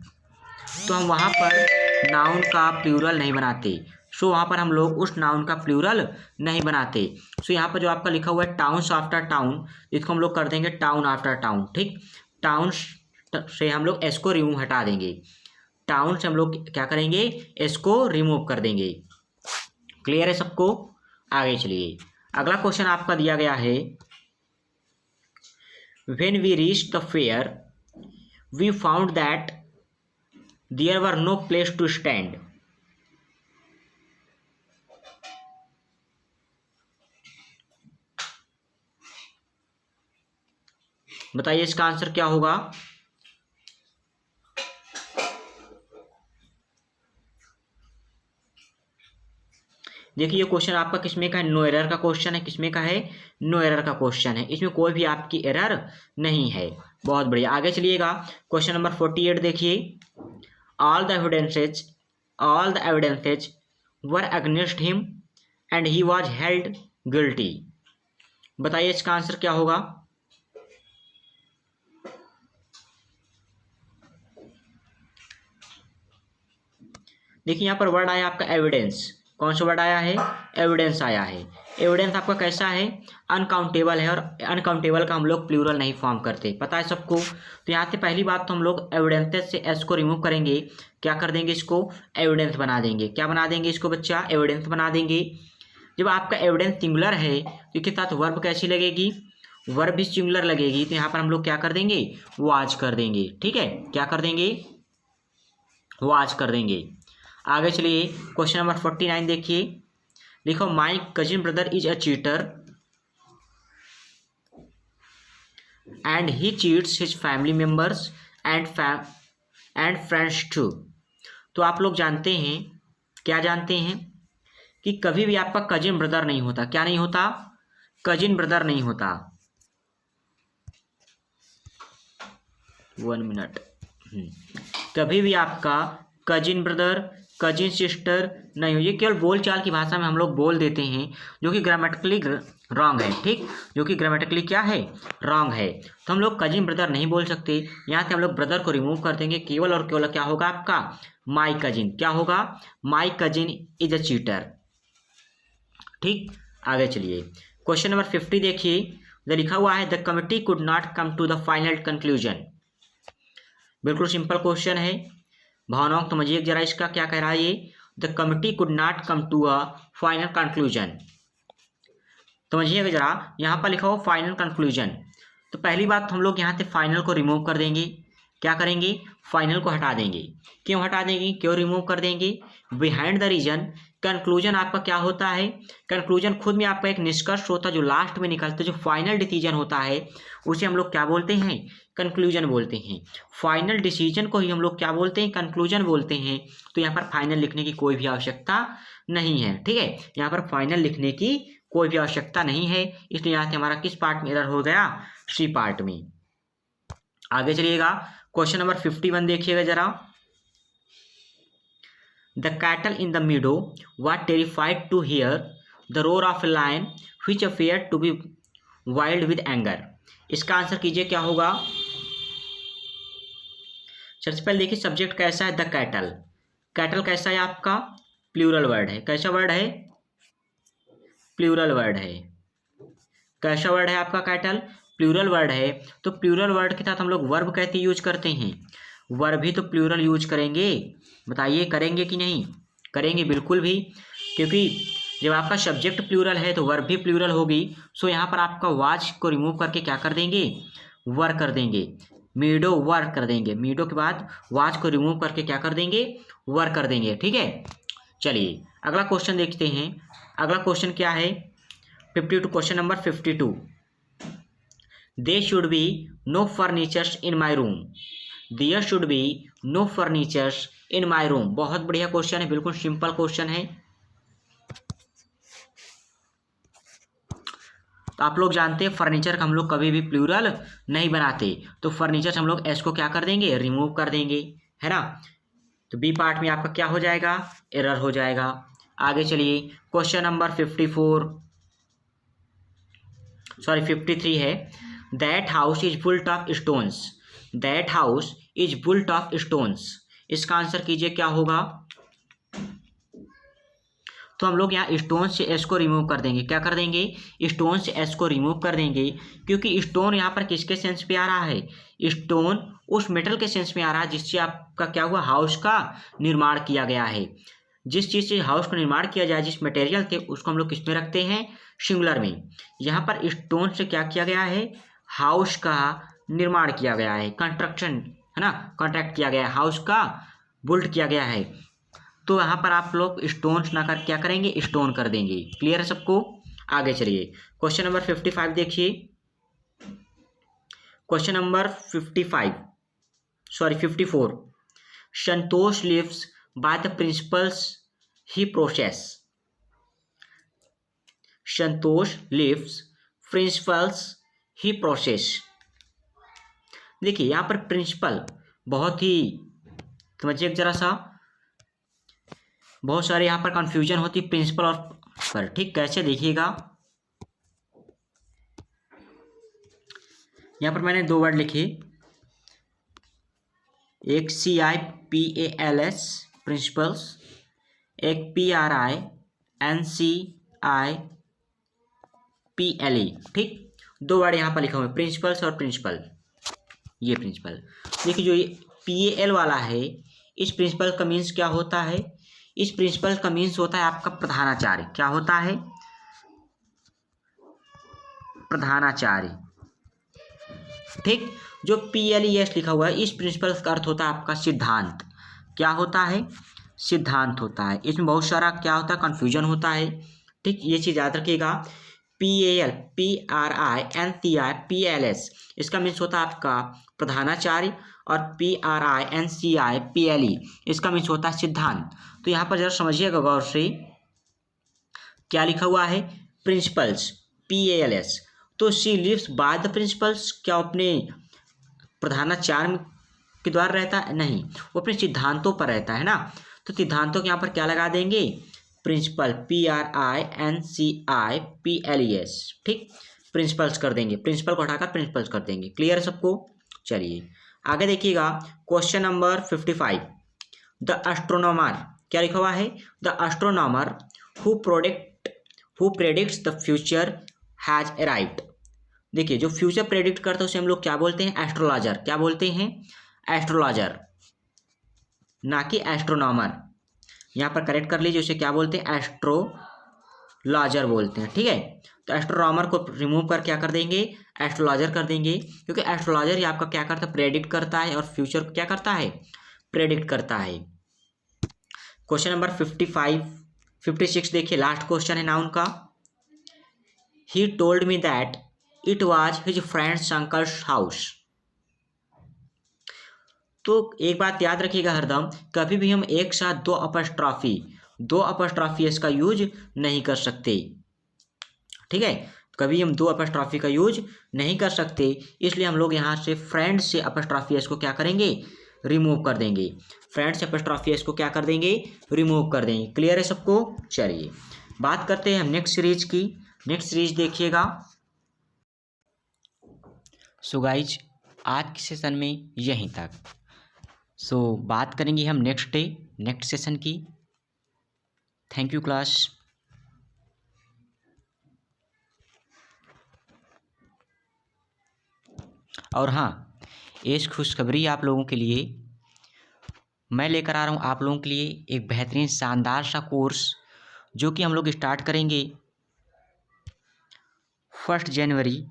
[SPEAKER 1] तो हम वहाँ पर नाउन का प्लूरल नहीं बनाते। सो वहाँ पर हम लोग उस नाउन का प्लूरल नहीं बनाते। सो यहाँ पर जो आपका लिखा हुआ है टाउन्स आफ्टर टाउन, इसको हम लोग कर देंगे टाउन आफ्टर टाउन। ठीक, टाउन से हम लोग एस को रिमूव हटा देंगे। टाउन से हम लोग क्या करेंगे, एस को रिमूव कर देंगे। क्लियर है सबको। आगे चलिए, अगला क्वेश्चन आपका दिया गया है, when we reach the fair we found that there were no place to stand. बताइए इसका आंसर क्या होगा। देखिए ये क्वेश्चन आपका किसमें का है, नो एरर का क्वेश्चन है। किसमें का है, नो एरर का क्वेश्चन है, इसमें कोई भी आपकी एरर नहीं है। बहुत बढ़िया, आगे चलिएगा। क्वेश्चन नंबर 48 देखिए, all the evidences were against him and he was held guilty. बताइए इसका आंसर क्या होगा। देखिए यहाँ पर वर्ड आया आपका एविडेंस। कौन सा वर्ड आया है, एविडेंस आया है। एविडेंस आपका कैसा है, अनकाउंटेबल है, और अनकाउंटेबल का हम लोग प्लूरल नहीं फॉर्म करते, पता है सबको। तो यहाँ से पहली बात तो हम लोग एविडेंसेस से एस को रिमूव करेंगे, क्या कर देंगे, इसको एविडेंस बना देंगे। क्या बना देंगे इसको बच्चा, एविडेंस बना देंगे। जब आपका एविडेंस सिंगुलर है तो इसके साथ वर्ब कैसी लगेगी, वर्ब भी सिंगुलर लगेगी, तो यहाँ पर हम लोग क्या कर देंगे, वाज कर देंगे। ठीक है, क्या कर देंगे, वाज कर देंगे। आगे चलिए, क्वेश्चन नंबर 49 देखिए, लिखो my cousin brother is a cheater and he cheats his family members and friends too. तो आप लोग जानते हैं, क्या जानते हैं, कि कभी भी आपका कजिन ब्रदर नहीं होता। क्या नहीं होता, कजिन ब्रदर नहीं होता। 1 मिनट। कभी भी आपका कजिन ब्रदर, कजिन सिस्टर नहीं हो, ये केवल बोलचाल की भाषा में हम लोग बोल देते हैं, जो कि ग्रामेटिकली रॉन्ग है। ठीक, जो कि ग्रामेटिकली क्या है, रॉन्ग है। तो हम लोग कजिन ब्रदर नहीं बोल सकते, यहाँ से हम लोग ब्रदर को रिमूव कर देंगे, केवल और केवल क्या होगा आपका, माई कजिन। क्या होगा, my cousin is a cheater. ठीक, आगे चलिए, क्वेश्चन नंबर 50 देखिए, लिखा हुआ है the committee could not come to the final conclusion. बिल्कुल सिंपल क्वेश्चन है, भावनाओं समझिए जरा इसका क्या कह रहा है ये, the committee could not come to a final conclusion. समझिएगा जरा, यहाँ पर लिखा हो फाइनल कंक्लूजन, तो पहली बात हम लोग यहाँ से फाइनल को रिमूव कर देंगे। क्या करेंगे, फाइनल को हटा देंगे। क्यों हटा देंगे, क्यों रिमूव कर देंगे, बिहाइंड द रीजन। कंक्लूजन आपका क्या होता है, कंक्लूजन खुद में आपका एक निष्कर्ष होता है जो लास्ट में निकलता है, जो फाइनल डिसीजन होता है उसे हम लोग क्या बोलते हैं, कंक्लूजन बोलते हैं। फाइनल डिसीजन को ही हम लोग क्या बोलते हैं, कंक्लूजन बोलते हैं। तो यहाँ पर फाइनल लिखने की कोई भी आवश्यकता नहीं है। ठीक है, यहाँ पर फाइनल लिखने की कोई भी आवश्यकता नहीं है, इसलिए यहाँ से हमारा किस पार्ट में एरर हो गया, सी पार्ट में। आगे चलिएगा, क्वेश्चन नंबर 51 देखिएगा जरा, the cattle in the meadow were terrified to hear the roar of a lion which appeared to be wild with anger. इसका आंसर कीजिए क्या होगा। सबसे पहले देखिए सब्जेक्ट कैसा है, द कैटल। कैटल कैसा है आपका, प्लूरल वर्ड है। कैसा वर्ड है, प्लूरल वर्ड है। कैसा वर्ड है आपका कैटल, प्लूरल वर्ड है। तो प्लूरल वर्ड के साथ हम लोग वर्ब कैसे यूज करते हैं, वर्ब भी तो प्लूरल यूज करेंगे। बताइए करेंगे कि नहीं, करेंगे बिल्कुल भी, क्योंकि जब आपका सब्जेक्ट प्लूरल है तो वर्ब भी प्लूरल होगी। सो यहाँ पर आपका वाज को रिमूव करके क्या कर देंगे, वर कर देंगे, मीडो वर कर देंगे। मीडो के बाद वाज को रिमूव करके क्या कर देंगे, वर कर देंगे। ठीक है, चलिए अगला क्वेश्चन देखते हैं। अगला क्वेश्चन क्या है, 52, question number 52, they should be no furnitures in my room. There should be no furnitures in my room. बहुत बढ़िया क्वेश्चन है, बिल्कुल सिंपल क्वेश्चन है। तो आप लोग जानते हैं फर्नीचर का हम लोग कभी भी प्लूरल नहीं बनाते, तो फर्नीचर हम लोग एस को क्या कर देंगे, रिमूव कर देंगे, है ना। तो बी पार्ट में आपका क्या हो जाएगा, एरर हो जाएगा। आगे चलिए, क्वेश्चन नंबर 53 है, that house is built of stones. That house is built of stones. इसका आंसर कीजिए क्या होगा। तो हम लोग यहाँ स्टोन से एस को रिमूव कर देंगे। क्या कर देंगे, स्टोन से एस को रिमूव कर देंगे, क्योंकि स्टोन यहाँ पर किसके सेंस पे आ रहा है, स्टोन उस मेटल के सेंस में आ रहा है जिससे आपका क्या हुआ, हाउस का निर्माण किया गया है। जिस चीज़ से हाउस का निर्माण किया जाए, जिस मटेरियल थे, उसको हम लोग किस में रखते हैं, सिंगुलर में। यहाँ पर स्टोन से क्या किया गया है, हाउस का निर्माण किया गया है, कंस्ट्रक्शन है ना, कॉन्ट्रैक्ट किया गया है, हाउस का बुल्ड किया गया है। तो यहाँ पर आप लोग स्टोन्स ना कर क्या करेंगे, स्टोन कर देंगे। क्लियर है सबको। आगे चलिए, क्वेश्चन नंबर 55 देखिए। Question number 54, Santosh lives by the principles he process. Santosh lives principles he process. देखिए यहाँ पर प्रिंसिपल बहुत ही समझिए जरा सा, बहुत सारे यहाँ पर कंफ्यूजन होती है प्रिंसिपल और पर, ठीक कैसे देखिएगा। यहाँ पर मैंने दो वर्ड लिखे, एक CIPALS प्रिंसिपल्स, एक PRINCIPLE, ठीक दो वर्ड यहाँ पर लिखा हुआ है प्रिंसिपल्स और प्रिंसिपल। ये प्रिंसिपल देखिए, जो ये PAL वाला है, इस प्रिंसिपल का मीन्स क्या होता है? इस प्रिंसिपल का मीन्स होता है आपका प्रधानाचार्य। क्या होता है? प्रधानाचार्य, ठीक। जो PLES लिखा हुआ है, इस प्रिंसिपल का अर्थ होता है आपका सिद्धांत। क्या होता है? सिद्धांत होता है। इसमें बहुत सारा क्या होता है, कंफ्यूजन होता है, ठीक। ये चीज याद रखिएगा। PAL PRINCIPLS इसका मीन्स होता है आपका प्रधानाचार्य, और PRINCIPLE इसका मीन्स होता है सिद्धांत। तो यहाँ पर जरा समझिएगा गौर से, क्या लिखा हुआ है? Principles PALS। तो she lives by the principles, क्या अपने प्रधानाचार्य के द्वारा रहता है? नहीं, वो अपने सिद्धांतों पर रहता है ना। तो सिद्धांतों के यहाँ पर क्या लगा देंगे? प्रिंसिपल PRINCIPLES, ठीक। प्रिंसिपल्स कर देंगे, प्रिंसिपल को हटाकर प्रिंसिपल्स कर देंगे। क्लियर है सबको? चलिए आगे देखिएगा, क्वेश्चन नंबर 55। द एस्ट्रोनॉमर, क्या लिखा हुआ है? The astronomer who predicts the future has arrived. देखिए, जो फ्यूचर प्रेडिक्ट करता है उसे हम लोग क्या बोलते हैं? एस्ट्रोलॉजर। क्या बोलते हैं? एस्ट्रोलॉजर, ना कि एस्ट्रोनॉमर। यहाँ पर करेक्ट कर लीजिए, उसे क्या बोलते हैं? एस्ट्रोलॉजर बोलते हैं, ठीक है। तो एस्ट्रोनॉमर को रिमूव कर क्या कर देंगे? एस्ट्रोलॉजर कर देंगे, क्योंकि एस्ट्रोलॉजर ही आपका क्या करता है? प्रेडिक्ट करता है, और फ्यूचर को क्या करता है? प्रेडिक्ट करता है। क्वेश्चन नंबर 56 देखिए, लास्ट क्वेश्चन है नाउन का। He told me that it was his friend's uncle's house। तो एक बात याद रखिएगा हरदम, कभी भी हम एक साथ दो अपस्ट्रॉफी इसका यूज नहीं कर सकते, ठीक है। कभी हम दो अपस्ट्रॉफी का यूज नहीं कर सकते, इसलिए हम लोग यहाँ से फ्रेंड से अपस्ट्रॉफी इसको क्या करेंगे? रिमूव कर देंगे। फ्रेंड से अपस्ट्रॉफी इसको क्या कर देंगे? रिमूव कर देंगे। क्लियर है सबको? चलिए बात करते हैं हम नेक्स्ट सीरीज की। नेक्स्ट सीरीज देखिएगा। सो गाइज, आज के सेशन में यहीं तक। सो बात करेंगे हम नेक्स्ट डे नेक्स्ट सेशन की। Thank you class. और हाँ, एक खुशखबरी आप लोगों के लिए मैं लेकर आ रहा हूँ, आप लोगों के लिए एक बेहतरीन शानदार सा कोर्स, जो कि हम लोग स्टार्ट करेंगे 1 जनवरी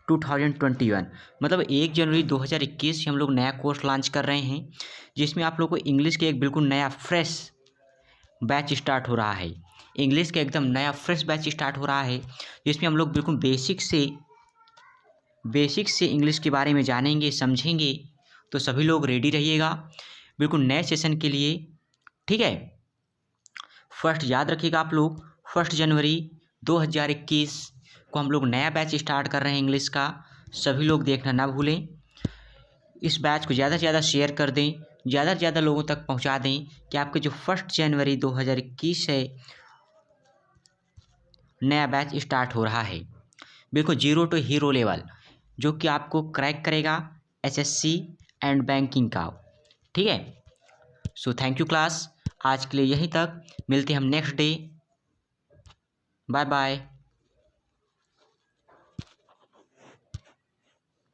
[SPEAKER 1] 2021, मतलब 1 जनवरी 2021 से हम लोग नया कोर्स लॉन्च कर रहे हैं, जिसमें आप लोग को इंग्लिश के एक बिल्कुल नया फ्रेश बैच स्टार्ट हो रहा है। इंग्लिश का एकदम नया फ्रेश बैच स्टार्ट हो रहा है, जिसमें हम लोग बिल्कुल बेसिक से इंग्लिश के बारे में जानेंगे, समझेंगे। तो सभी लोग रेडी रहिएगा बिल्कुल नए सेशन के लिए, ठीक है। फर्स्ट याद रखिएगा आप लोग, 1 जनवरी 2021 को हम लोग नया बैच स्टार्ट कर रहे हैं इंग्लिश का। सभी लोग देखना ना भूलें। इस बैच को ज़्यादा से ज़्यादा शेयर कर दें, ज़्यादा से ज़्यादा लोगों तक पहुंचा दें कि आपके जो 1 जनवरी 2021 है नया बैच स्टार्ट हो रहा है, बिल्कुल 0 टू हीरो लेवल, जो कि आपको क्रैक करेगा SSC एंड बैंकिंग का, ठीक है। सो थैंक यू क्लास, आज के लिए यहीं तक। मिलते हैं हम नेक्स्ट डे। Bye bye.